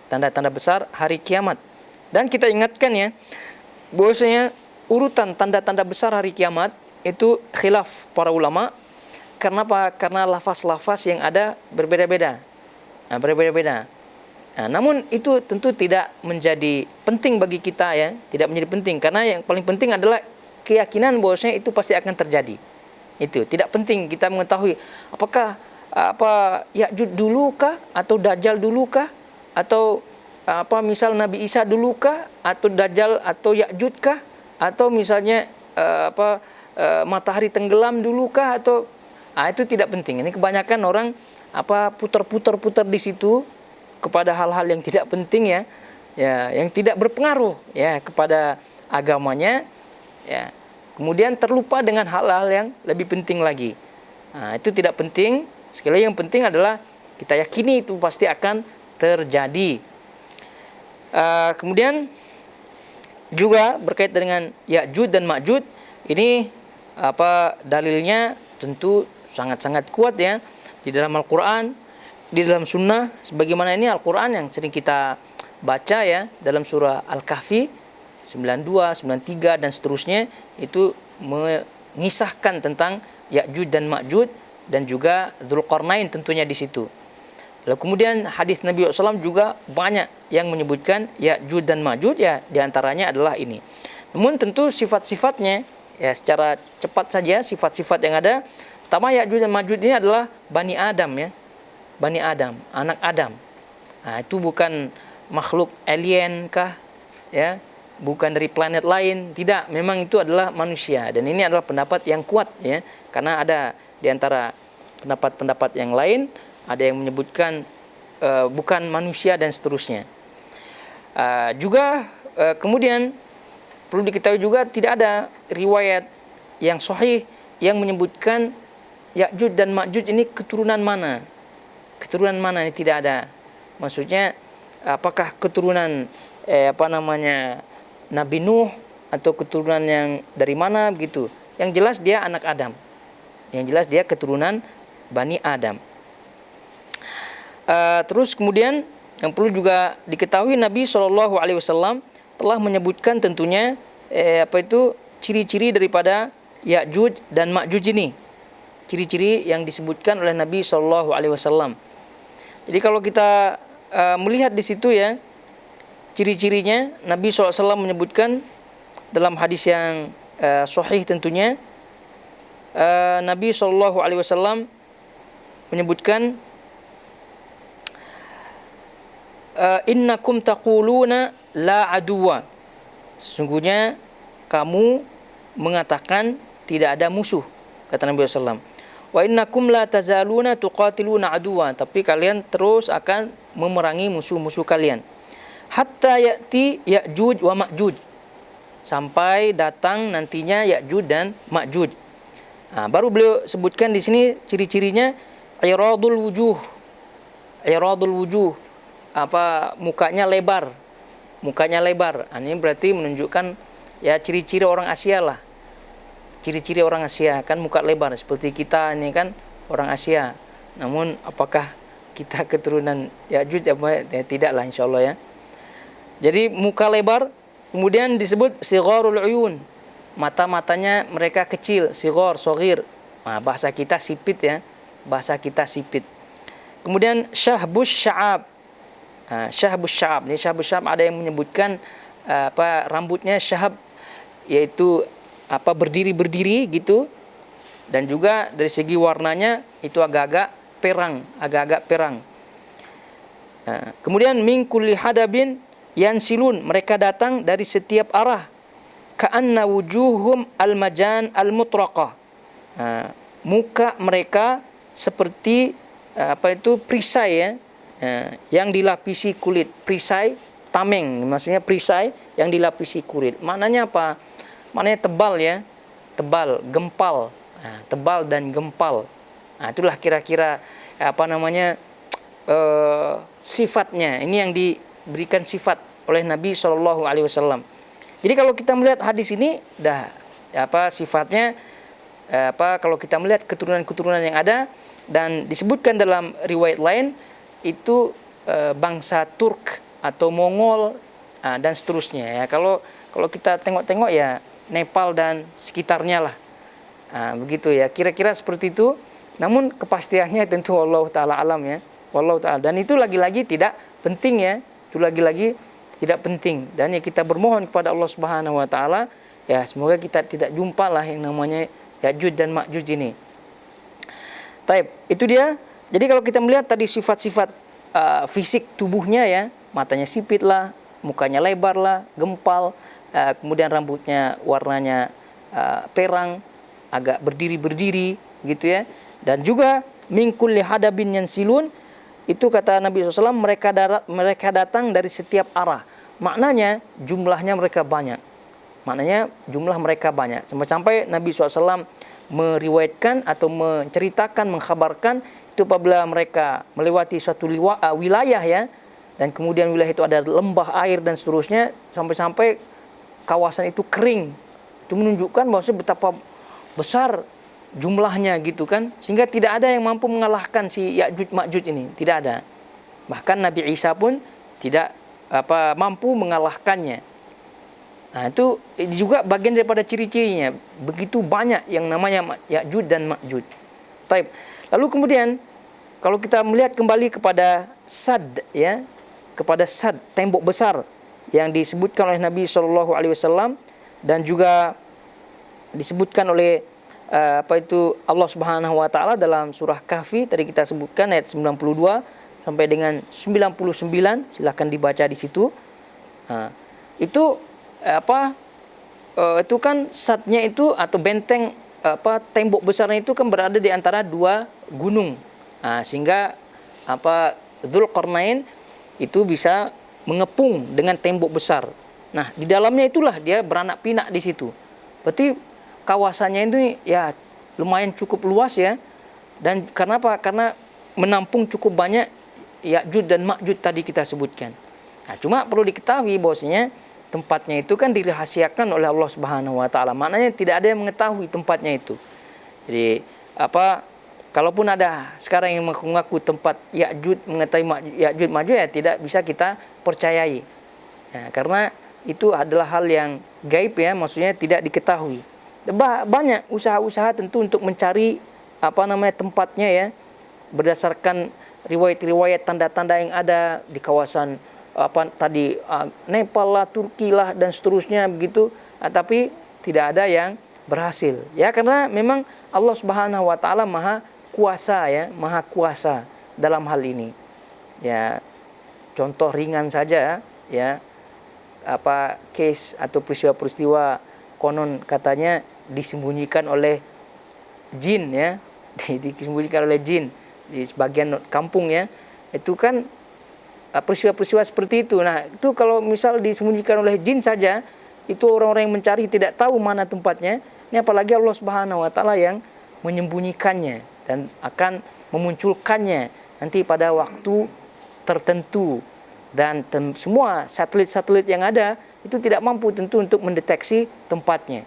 Tanda-tanda besar hari kiamat. Dan kita ingatkan ya, bahwasanya urutan tanda-tanda besar hari kiamat itu khilaf para ulama. Kenapa? Karena lafaz-lafaz yang ada berbeda-beda. Namun itu tentu tidak menjadi penting bagi kita ya, tidak menjadi penting, karena yang paling penting adalah keyakinan bahwasanya itu pasti akan terjadi. Itu tidak penting kita mengetahui apakah Ya'juj dulukah atau Dajjal dulukah, atau misal Nabi Isa dulukah atau Dajjal atau Ya'juj kah, atau misalnya matahari tenggelam dulukah, atau itu tidak penting. Ini kebanyakan orang putar-putar di situ kepada hal-hal yang tidak penting ya. ya, yang tidak berpengaruh ya kepada agamanya, ya. Kemudian terlupa dengan hal-hal yang lebih penting lagi. Nah, itu tidak penting. Sekali yang penting adalah kita yakini itu pasti akan terjadi. Kemudian juga berkait dengan Ya'juj dan Ma'juj, ini dalilnya tentu sangat-sangat kuat ya di dalam Al-Qur'an, di dalam sunnah, sebagaimana ini Al-Qur'an yang sering kita baca ya dalam surah Al-Kahfi 92, 93 dan seterusnya, itu mengisahkan tentang Ya'juj dan Ma'juj dan juga Dzulqarnain tentunya di situ. Lalu kemudian hadis Nabi SAW juga banyak yang menyebutkan Ya'juj dan Ma'juj, ya diantaranya adalah ini. Namun tentu sifat-sifatnya ya secara cepat saja sifat-sifat yang ada. Pertama, Ya'juj dan Ma'juj ini adalah Bani Adam ya. Bani Adam, anak Adam. Nah, itu bukan makhluk alien kah ya? Bukan dari planet lain, tidak, memang itu adalah manusia. Dan ini adalah pendapat yang kuat ya, karena ada di antara pendapat-pendapat yang lain ada yang menyebutkan bukan manusia dan seterusnya. Kemudian perlu diketahui juga tidak ada riwayat yang sahih yang menyebutkan Ya'juj dan Ma'juj ini keturunan mana. Keturunan mana ini tidak ada. Maksudnya apakah keturunan Nabi Nuh atau keturunan yang dari mana begitu. Yang jelas dia anak Adam. Yang jelas dia keturunan Bani Adam. Terus kemudian yang perlu juga diketahui, Nabi SAW telah menyebutkan tentunya ciri-ciri daripada Ya'juj dan Ma'juj ini. Ciri-ciri yang disebutkan oleh Nabi SAW. Jadi kalau kita melihat di situ ya, ciri-cirinya Nabi SAW menyebutkan dalam hadis yang sahih tentunya. Nabi SAW menyebutkan innakum taquluna la aduwa, sesungguhnya kamu mengatakan tidak ada musuh, kata Nabi SAW. Wa innakum la tazaluna tuqatiluna aduwa, tapi kalian terus akan memerangi musuh-musuh kalian. Hatta ya'ti Ya'juj wa Ma'juj, sampai datang nantinya Ya'juj dan Ma'juj. Baru beliau sebutkan di sini ciri-cirinya, iradul wujuh. Iradul wujuh, mukanya lebar. Mukanya lebar. Ini berarti menunjukkan ya ciri-ciri orang Asia lah. Ciri-ciri orang Asia kan muka lebar, seperti kita ini kan orang Asia. Namun apakah kita keturunan Ya'juj ya, tidaklah insyaallah ya. Jadi muka lebar, kemudian disebut sigharul uyun. Mata-matanya mereka kecil, sighar, shaghir. Bahasa kita sipit ya. Bahasa kita sipit. Kemudian syahbus sya'ab. Syahbus sya'ab. Ini syahbus sya'ab ada yang menyebutkan rambutnya syahab, yaitu berdiri-berdiri gitu. Dan juga dari segi warnanya itu agak-agak perang. Kemudian min kulli hadabin yansilun, mereka datang dari setiap arah. Ka'anna wujuhum al-majan al-mutraqah. Muka mereka seperti perisai ya, yang dilapisi kulit. Perisai tameng, maksudnya perisai yang dilapisi kulit. Maknanya apa? Maknanya tebal ya, tebal, gempal. Tebal dan gempal. Itulah kira-kira sifatnya. Ini yang diberikan sifat oleh Nabi SAW. Jadi kalau kita melihat hadis ini, sifatnya, kalau kita melihat keturunan-keturunan yang ada, dan disebutkan dalam riwayat lain, itu bangsa Turk atau Mongol, dan seterusnya. Ya. Kalau kita tengok-tengok ya, Nepal dan sekitarnya lah. Begitu ya, kira-kira seperti itu. Namun kepastiannya tentu Allah Ta'ala alam ya. Wallahu ta'ala. Dan itu lagi-lagi tidak penting ya. Itu lagi-lagi tidak penting. Dan ya kita bermohon kepada Allah Subhanahu wa taala ya, semoga kita tidak jumpa lah yang namanya Ya'juj dan Ma'juj ini. Taib, itu dia. Jadi kalau kita melihat tadi sifat-sifat fisik tubuhnya ya, matanya sipit lah, mukanya lebar lah, gempal, kemudian rambutnya warnanya perang, agak berdiri-berdiri gitu ya. Dan juga min kulli hadabin yansilun, itu kata Nabi SAW, mereka datang dari setiap arah. maknanya jumlahnya mereka banyak. Maknanya jumlah mereka banyak. Sampai-sampai Nabi SAW meriwayatkan atau menceritakan, mengkhabarkan itu apabila mereka melewati suatu wilayah ya, dan kemudian wilayah itu ada lembah air dan seterusnya, sampai-sampai kawasan itu kering. Itu menunjukkan bahwa betapa besar jumlahnya gitu kan, sehingga tidak ada yang mampu mengalahkan si Ya'juj Ma'juj ini, tidak ada. Bahkan Nabi Isa pun tidak mampu mengalahkannya. Nah, itu juga bagian daripada ciri-cirinya. Begitu banyak yang namanya Ya'juj dan Ma'juj. Taib. Lalu kemudian kalau kita melihat kembali kepada Sad ya, kepada Sad, tembok besar yang disebutkan oleh Nabi SAW dan juga disebutkan oleh Allah Subhanahu wa taala dalam surah Kahfi tadi kita sebutkan ayat 92 sampai dengan 99, silakan dibaca di situ. Nah, itu itu kan Sadnya itu atau benteng tembok besarnya itu kan berada di antara dua gunung. Nah, sehingga Dzulqarnain itu bisa mengepung dengan tembok besar. Nah, di dalamnya itulah dia beranak pinak di situ. Berarti kawasannya itu ya lumayan cukup luas ya. Dan karena apa? Karena menampung cukup banyak Ya'juj dan Ma'juj tadi kita sebutkan. Nah, cuma perlu diketahui bahwasanya tempatnya itu kan dirahasiakan oleh Allah Subhanahu wa taala. Maknanya tidak ada yang mengetahui tempatnya itu. Jadi kalaupun ada sekarang yang mengaku tempat Ya'juj, mengetahui Ya'juj Ma'juj, ya tidak bisa kita percayai. Ya, karena itu adalah hal yang gaib ya, maksudnya tidak diketahui. Banyak usaha-usaha tentu untuk mencari tempatnya ya, berdasarkan riwayat-riwayat tanda-tanda yang ada di kawasan Nepal lah, Turki lah dan seterusnya begitu, tapi tidak ada yang berhasil. Ya, karena memang Allah Subhanahu wa taala Maha Kuasa ya, Maha Kuasa dalam hal ini. Ya, contoh ringan saja ya, case atau peristiwa-peristiwa konon katanya disembunyikan oleh jin ya, disembunyikan oleh jin di sebagian kampung ya. Itu kan peristiwa-peristiwa seperti itu. Nah, itu kalau misal disembunyikan oleh jin saja, itu orang-orang yang mencari tidak tahu mana tempatnya. Ini apalagi Allah Subhanahu wa taala yang menyembunyikannya dan akan memunculkannya nanti pada waktu tertentu. Dan semua satelit-satelit yang ada itu tidak mampu tentu untuk mendeteksi tempatnya.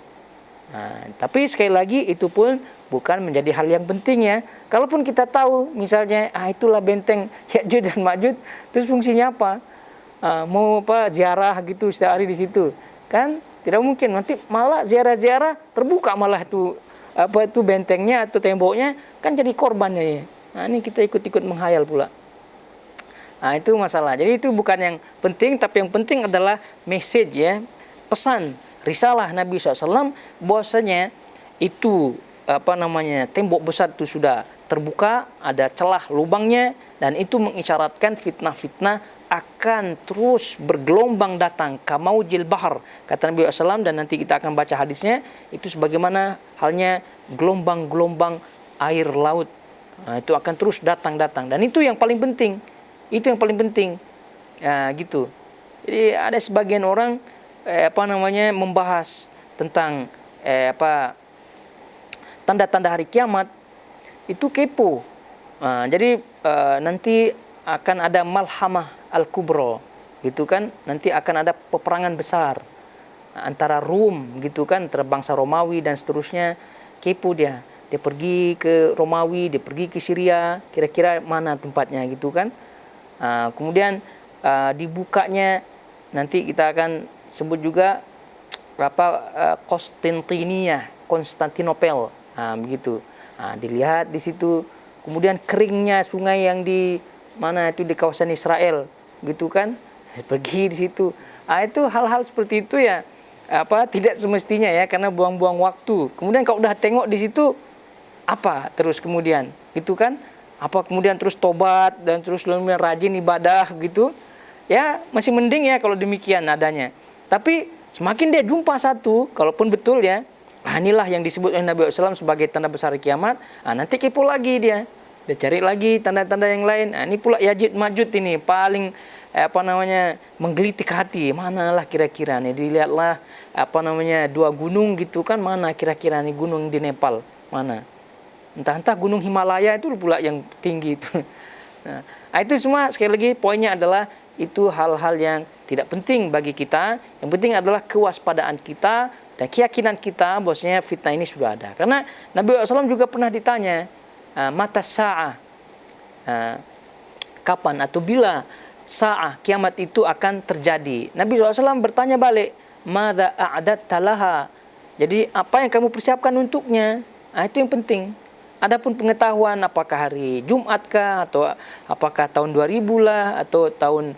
Nah, tapi sekali lagi itu pun bukan menjadi hal yang penting ya. Kalaupun kita tahu misalnya itulah benteng Ya'juj dan Ma'juj, terus fungsinya apa? Mau ziarah gitu setiap hari di situ. Kan tidak mungkin, nanti malah ziarah-ziarah terbuka malah itu bentengnya atau temboknya, kan jadi korbannya ya. Nah, ini kita ikut-ikut menghayal pula. Nah, itu masalah. Jadi itu bukan yang penting, tapi yang penting adalah message ya, pesan, risalah Nabi SAW bahwasanya itu tembok besar itu sudah terbuka, ada celah lubangnya, dan itu mengisyaratkan fitnah-fitnah akan terus bergelombang datang, kamaujil bahar, kata Nabi SAW, dan nanti kita akan baca hadisnya, itu sebagaimana halnya gelombang-gelombang air laut. Nah, itu akan terus datang-datang, dan itu yang paling penting. Itu yang paling penting. Ya, gitu. Jadi ada sebagian orang membahas tentang tanda-tanda hari kiamat itu kepo. Jadi nanti akan ada malhamah al-kubra gitu kan. Nanti akan ada peperangan besar antara Rum gitu kan, antara bangsa Romawi dan seterusnya. Kepo dia pergi ke Romawi, dia pergi ke Syria, kira-kira mana tempatnya gitu kan. Kemudian dibukanya nanti kita akan sebut juga Konstantinopel, begitu. Dilihat di situ. Kemudian keringnya sungai yang di mana itu di kawasan Israel, gitu kan? Pergi di situ. Itu hal-hal seperti itu ya, tidak semestinya ya, karena buang-buang waktu. Kemudian kalau udah tengok di situ, terus kemudian, gitu kan? Kemudian terus tobat dan terus rajin ibadah gitu. Ya, masih mending ya kalau demikian adanya. Tapi semakin dia jumpa satu, kalaupun betul ya, inilah yang disebut oleh Nabi SAW sebagai tanda besar kiamat. Nanti kepo lagi dia Dia cari lagi tanda-tanda yang lain. Ini pula Ya'juj Ma'juj ini paling menggelitik hati. Manalah kira-kira nih, dilihatlah dua gunung gitu kan, mana kira-kira nih gunung di Nepal mana. Entah-entah gunung Himalaya itu pula yang tinggi itu. Nah, itu semua sekali lagi poinnya adalah itu hal-hal yang tidak penting bagi kita. Yang penting adalah kewaspadaan kita dan keyakinan kita bahwasanya fitnah ini sudah ada. Karena Nabi SAW juga pernah ditanya, mata sa'ah, kapan atau bila sa'ah, kiamat itu akan terjadi. Nabi SAW bertanya balik, madza a'dadta laha. Jadi apa yang kamu persiapkan untuknya? Itu yang penting. Adapun pengetahuan apakah hari Jumat kah, atau apakah tahun 2000 lah, atau tahun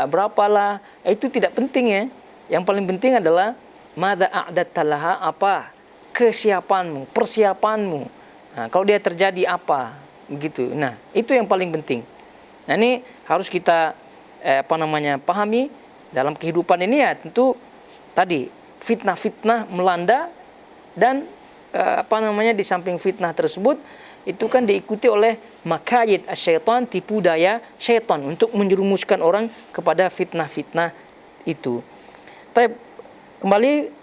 berapalah, itu tidak penting ya. Yang paling penting adalah madza a'dadta laha, apa kesiapanmu, persiapanmu. Kalau dia terjadi apa, begitu. Nah, itu yang paling penting. Nah, ini harus kita pahami dalam kehidupan ini ya. Tentu tadi fitnah-fitnah melanda dan di samping fitnah tersebut itu kan diikuti oleh makayid asyaitan, tipu daya syaitan untuk menjerumuskan orang kepada fitnah-fitnah itu. Tapi kembali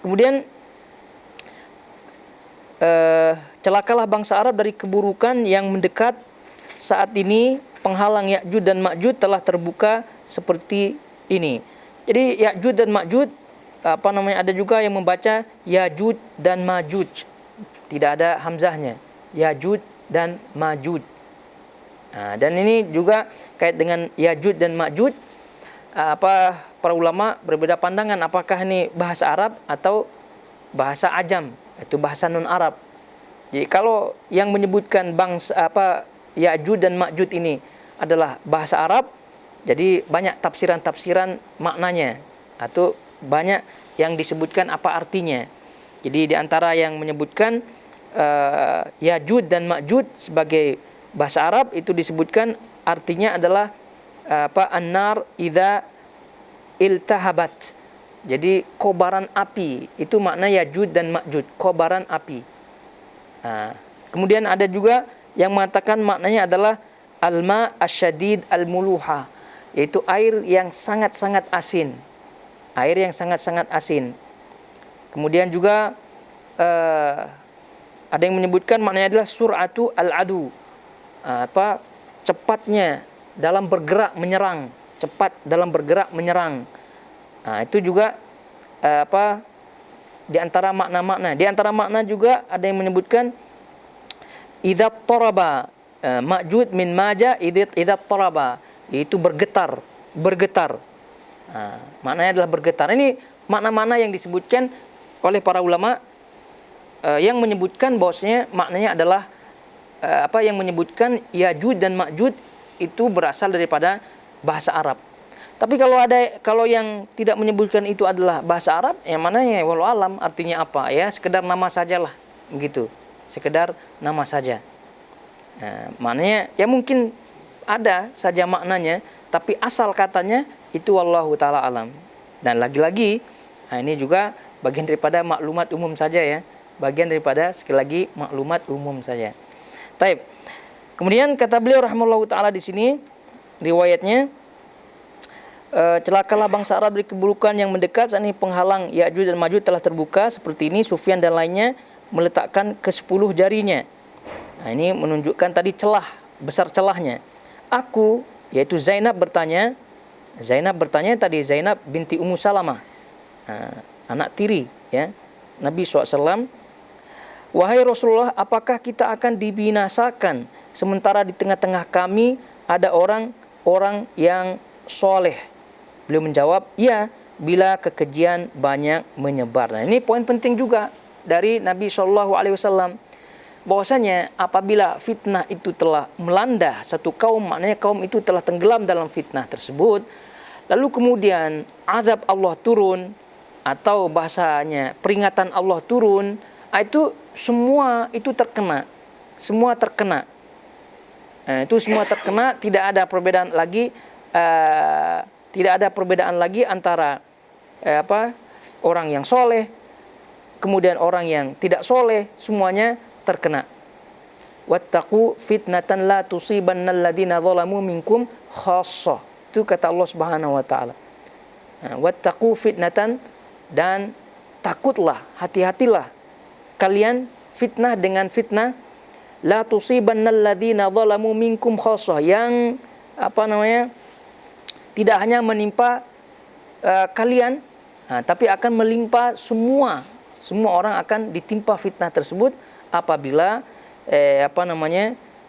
kemudian celakalah bangsa Arab dari keburukan yang mendekat. Saat ini penghalang Ya'juj dan Ma'juj telah terbuka seperti ini. Jadi Ya'juj dan Ma'juj ada juga yang membaca Ya'juj dan Ma'juj, tidak ada hamzahnya, Ya'juj dan Ma'juj. Dan ini juga kait dengan Ya'juj dan Ma'juj, para ulama berbeda pandangan apakah ini bahasa Arab atau bahasa Ajam, itu bahasa non Arab. Jadi kalau yang menyebutkan Ya'juj dan Ma'juj ini adalah bahasa Arab, jadi banyak tafsiran-tafsiran maknanya, atau banyak yang disebutkan apa artinya. Jadi di antara yang menyebutkan Ya'juj dan Ma'juj sebagai bahasa Arab itu disebutkan artinya adalah an-nar idza iltahabat. Jadi kobaran api, itu makna Ya'juj dan Ma'juj, kobaran api. Kemudian ada juga yang mengatakan maknanya adalah alma asyadid al-muluha, yaitu air yang sangat-sangat asin. Air yang sangat-sangat asin. Kemudian juga ada yang menyebutkan maknanya adalah sur'atu al-adu, cepatnya dalam bergerak menyerang, cepat dalam bergerak menyerang. Itu juga di antara makna-makna. Di antara makna juga ada yang menyebutkan idza taraba, Ma'juj min maja idza taraba, yaitu bergetar. Maknanya adalah bergetar. Ini makna-makna yang disebutkan oleh para ulama yang menyebutkan bahwasanya maknanya adalah yang menyebutkan Ya'juj dan Ma'juj itu berasal daripada bahasa Arab. Tapi kalau yang tidak menyebutkan itu adalah bahasa Arab, yang mana ya walau alam artinya apa ya, sekedar nama sajalah begitu. Sekedar nama saja. Maknanya ya mungkin ada saja maknanya, tapi asal katanya itu wallahu taala alam. Dan lagi-lagi ini juga bagian daripada maklumat umum saja ya. Bagian daripada sekali lagi maklumat umum saja. Taib. Kemudian kata beliau rahimahullahu taala di sini riwayatnya, celakalah bangsa Arab dari keburukan yang mendekat. Saat ini penghalang Ya'juj dan Ma'juj telah terbuka seperti ini. Sufyan dan lainnya meletakkan ke-10 jarinya. Ini menunjukkan tadi celah, besar celahnya. Aku, yaitu Zainab bertanya tadi, Zainab binti Ummu Salamah, anak tiri ya Nabi SAW. Wahai Rasulullah, apakah kita akan dibinasakan sementara di tengah-tengah kami ada orang-orang yang soleh? Beliau menjawab, ya, bila kekejian banyak menyebar. Nah, ini poin penting juga dari Nabi SAW, bahwasanya apabila fitnah itu telah melanda satu kaum, maknanya kaum itu telah tenggelam dalam fitnah tersebut, lalu kemudian azab Allah turun, atau bahasanya peringatan Allah turun, itu semua itu terkena. Semua terkena. Itu semua terkena, tidak ada perbedaan lagi antara orang yang soleh kemudian orang yang tidak soleh, semuanya terkena. wattaqu fitnatan la tusibannal ladzina zalamu minkum khassah. Itu kata Allah Subhanahu wa taala. Wattaqu fitnatan, dan takutlah, hati-hatilah kalian fitnah dengan fitnah, la tusibannal ladzina zalamu minkum khassah, yang tidak hanya menimpa kalian, tapi akan melimpa semua orang akan ditimpa fitnah tersebut apabila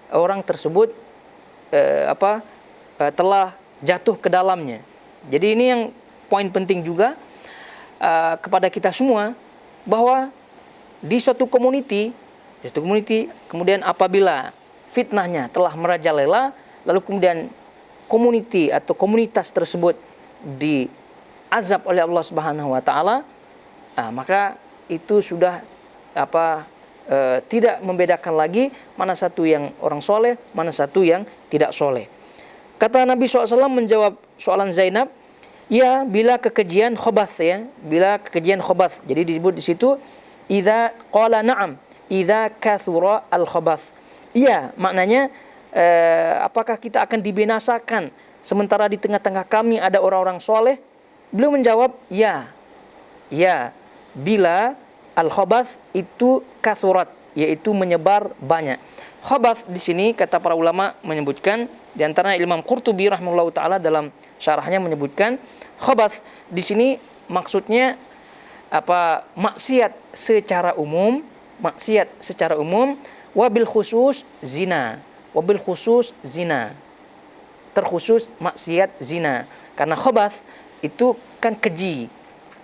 orang tersebut telah jatuh ke dalamnya. Jadi ini yang poin penting juga kepada kita semua, bahwa di suatu community kemudian apabila fitnahnya telah merajalela, lalu kemudian community atau komunitas tersebut diazab oleh Allah Subhanahu wa taala, maka itu sudah tidak membedakan lagi mana satu yang orang soleh, mana satu yang tidak soleh. Kata Nabi SAW menjawab soalan Zainab, ya, bila kekejian khobath, ya, bila kekejian khobath. Jadi disebut di situ idza qala na'am idza kathura al khobath. Iya, maknanya apakah kita akan dibinasakan sementara di tengah-tengah kami ada orang-orang soleh? Beliau menjawab, ya, bila al khobath itu kathurat, yaitu menyebar banyak. Khobath di sini kata para ulama menyebutkan, di antaranya Imam Qurtubi rahimahullahu taala dalam syarahnya menyebutkan, khobath di sini maksudnya maksiat secara umum, wabil khusus zina, terkhusus maksiat zina. Karena khobath itu kan keji,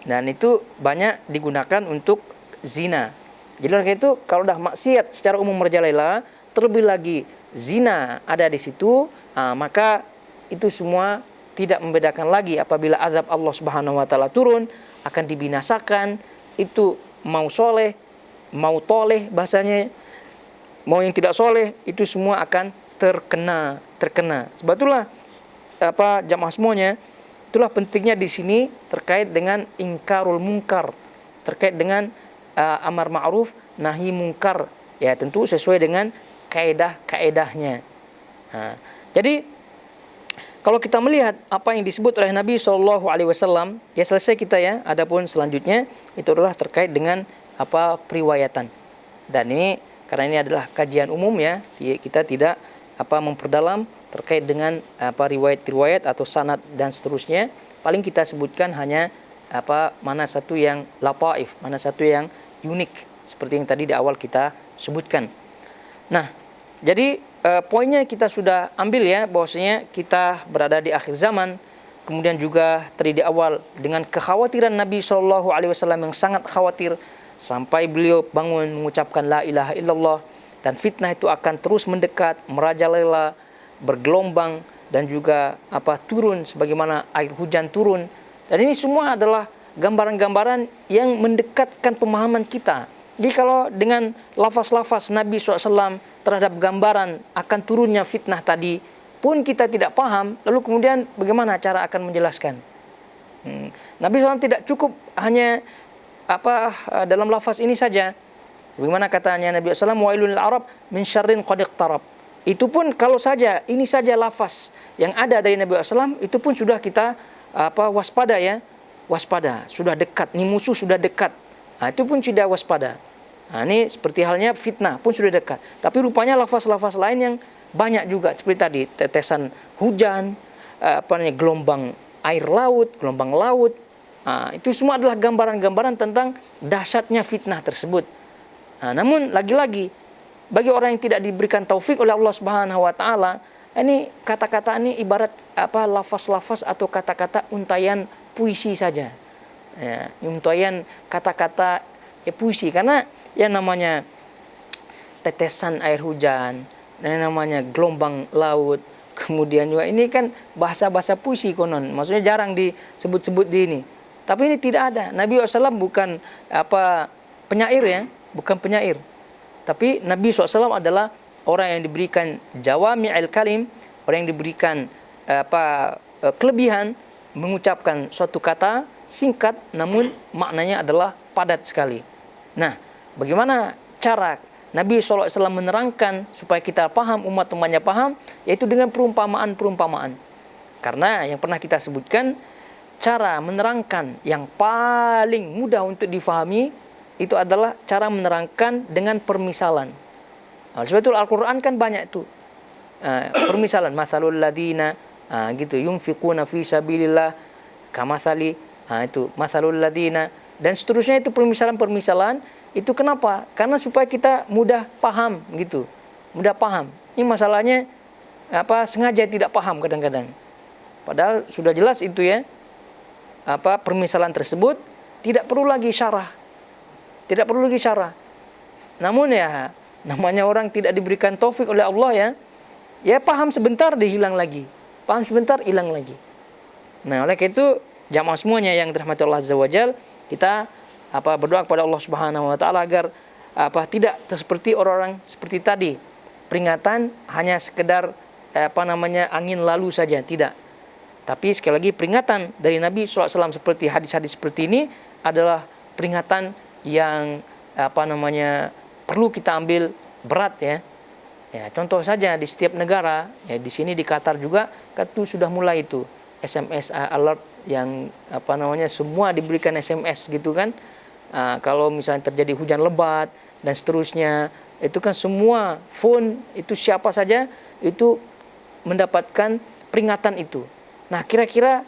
dan itu banyak digunakan untuk zina. Jadi oleh karena itu, kalau dah maksiat secara umum merajalela, terlebih lagi zina ada di situ, maka itu semua tidak membedakan lagi apabila azab Allah Subhanahu wa taala turun, akan dibinasakan. Itu mau soleh, mau toleh bahasanya, mau yang tidak soleh, itu semua akan terkena. Sebab itulah jamaah semuanya, itulah pentingnya di sini terkait dengan ingkarul munkar, terkait dengan amar ma'ruf nahi munkar, ya tentu sesuai dengan kaedah-kaedahnya. Jadi kalau kita melihat apa yang disebut oleh Nabi SAW, ya selesai kita ya. Adapun selanjutnya itu adalah terkait dengan periwayatan. Dan ini karena ini adalah kajian umum ya, kita tidak memperdalam terkait dengan riwayat-riwayat atau sanad dan seterusnya. Paling kita sebutkan hanya mana satu yang lataif, mana satu yang unik, seperti yang tadi di awal kita sebutkan. Nah, jadi poinnya kita sudah ambil ya, bahwasanya kita berada di akhir zaman. Kemudian juga tadi di awal dengan kekhawatiran Nabi SAW yang sangat khawatir sampai beliau bangun mengucapkan la ilaha illallah, dan fitnah itu akan terus mendekat, merajalela, bergelombang, dan juga turun sebagaimana air hujan turun. Dan ini semua adalah gambaran-gambaran yang mendekatkan pemahaman kita. Jadi kalau dengan lafaz-lafaz Nabi SAW terhadap gambaran akan turunnya fitnah tadi pun kita tidak paham, lalu kemudian bagaimana cara akan menjelaskan? Nabi SAW tidak cukup hanya dalam lafaz ini saja. Bagaimana katanya Nabi SAW, wailul Arab min syarrin qad iqtarab. Itu pun kalau saja ini saja lafaz yang ada dari Nabi SAW, itu pun sudah kita waspada ya. Waspada, sudah dekat, nih musuh sudah dekat. Itu pun sudah waspada. Ini seperti halnya fitnah pun sudah dekat. Tapi rupanya lafaz-lafaz lain yang banyak juga, seperti tadi tetesan hujan, gelombang air laut, gelombang laut. Itu semua adalah gambaran-gambaran tentang dahsyatnya fitnah tersebut. Namun lagi-lagi bagi orang yang tidak diberikan taufik oleh Allah Subhanahu wa taala, ini kata-kata ini ibarat lafaz-lafaz atau kata-kata untayan puisi saja. Ya, untayan kata-kata puisi, karena yang namanya tetesan air hujan, yang namanya gelombang laut, kemudian juga ini kan bahasa-bahasa puisi konon, maksudnya jarang disebut-sebut di ini. Tapi ini tidak ada. Nabi SAW bukan penyair ya, bukan penyair. Tapi Nabi SAW adalah orang yang diberikan jawami'il kalim, orang yang diberikan kelebihan mengucapkan suatu kata singkat namun maknanya adalah padat sekali. Nah, bagaimana cara Nabi SAW menerangkan supaya kita paham, umat-umatnya paham, yaitu dengan perumpamaan-perumpamaan. Karena yang pernah kita sebutkan, cara menerangkan yang paling mudah untuk difahami itu adalah cara menerangkan dengan permisalan. Sebab itu Al-Quran kan banyak itu permisalan, mathalul ladina gitu, yunfiquna fi sabilillah kamathali, itu mathalul ladina, dan seterusnya. Itu permisalan-permisalan. Itu kenapa? Karena supaya kita mudah paham gitu. Mudah paham. Ini masalahnya sengaja tidak paham kadang-kadang. Padahal sudah jelas itu ya. Permisalan tersebut tidak perlu lagi syarah. Tidak perlu lagi syarah. Namun ya, namanya orang tidak diberikan taufik oleh Allah ya. Ya paham sebentar dia hilang lagi. Paham sebentar hilang lagi. Nah, oleh karena itu jamaah semuanya yang dirahmati Allah Azza wa Jalla, kita berdoa kepada Allah Subhanahu wa taala agar tidak seperti orang-orang seperti tadi. Peringatan hanya sekedar angin lalu saja, tidak. Tapi sekali lagi peringatan dari Nabi SAW seperti hadis-hadis seperti ini adalah peringatan yang perlu kita ambil berat ya. Ya, contoh saja di setiap negara, ya di sini di Qatar juga itu sudah mulai itu SMS alert yang semua diberikan SMS gitu kan. Kalau misalnya terjadi hujan lebat dan seterusnya, itu kan semua phone itu siapa saja itu mendapatkan peringatan itu. Nah, kira-kira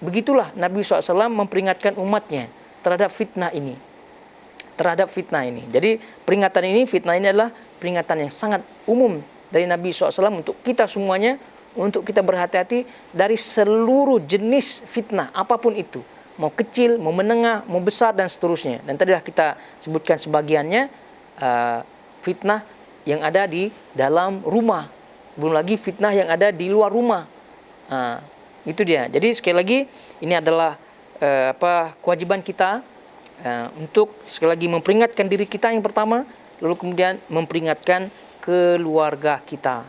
begitulah Nabi SAW memperingatkan umatnya terhadap fitnah ini. Jadi peringatan ini, fitnah ini adalah peringatan yang sangat umum dari Nabi SAW untuk kita semuanya, untuk kita berhati-hati dari seluruh jenis fitnah apapun itu, mau kecil, mau menengah, mau besar dan seterusnya. Dan tadi kita sebutkan sebagiannya, fitnah yang ada di dalam rumah, belum lagi fitnah yang ada di luar rumah. Itu dia. Jadi sekali lagi ini adalah kewajiban kita untuk sekali lagi memperingatkan diri kita yang pertama, lalu kemudian memperingatkan keluarga kita.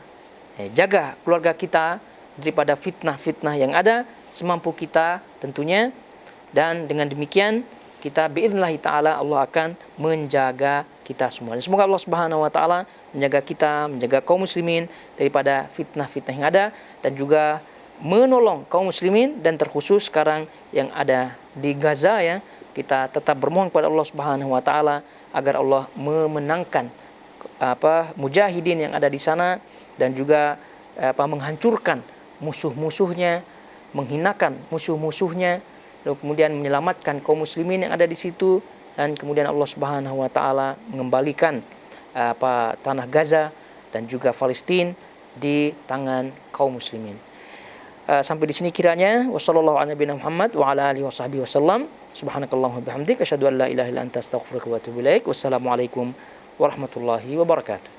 Jaga keluarga kita daripada fitnah-fitnah yang ada semampu kita tentunya. Dan dengan demikian kita biidznillah ta'ala Allah akan menjaga kita semua. Dan semoga Allah Subhanahu wa taala menjaga kita, menjaga kaum muslimin daripada fitnah-fitnah yang ada, dan juga menolong kaum muslimin, dan terkhusus sekarang yang ada di Gaza ya. Kita tetap bermohon kepada Allah Subhanahu wa taala agar Allah memenangkan mujahidin yang ada di sana, dan juga menghancurkan musuh-musuhnya, menghinakan musuh-musuhnya, lalu kemudian menyelamatkan kaum muslimin yang ada di situ, dan kemudian Allah Subhanahu wa taala mengembalikan tanah Gaza dan juga Palestina di tangan kaum muslimin. Sampai di sini kiranya. Wassallallahu ala nabiyina Muhammad wa ala alihi washabbihi wasallam. Subhanakallahumma bihamdika asyhadu an la ilaha illa anta astaghfiruka wa atubu ilaik. Wassalamualaikum warahmatullahi wabarakatuh.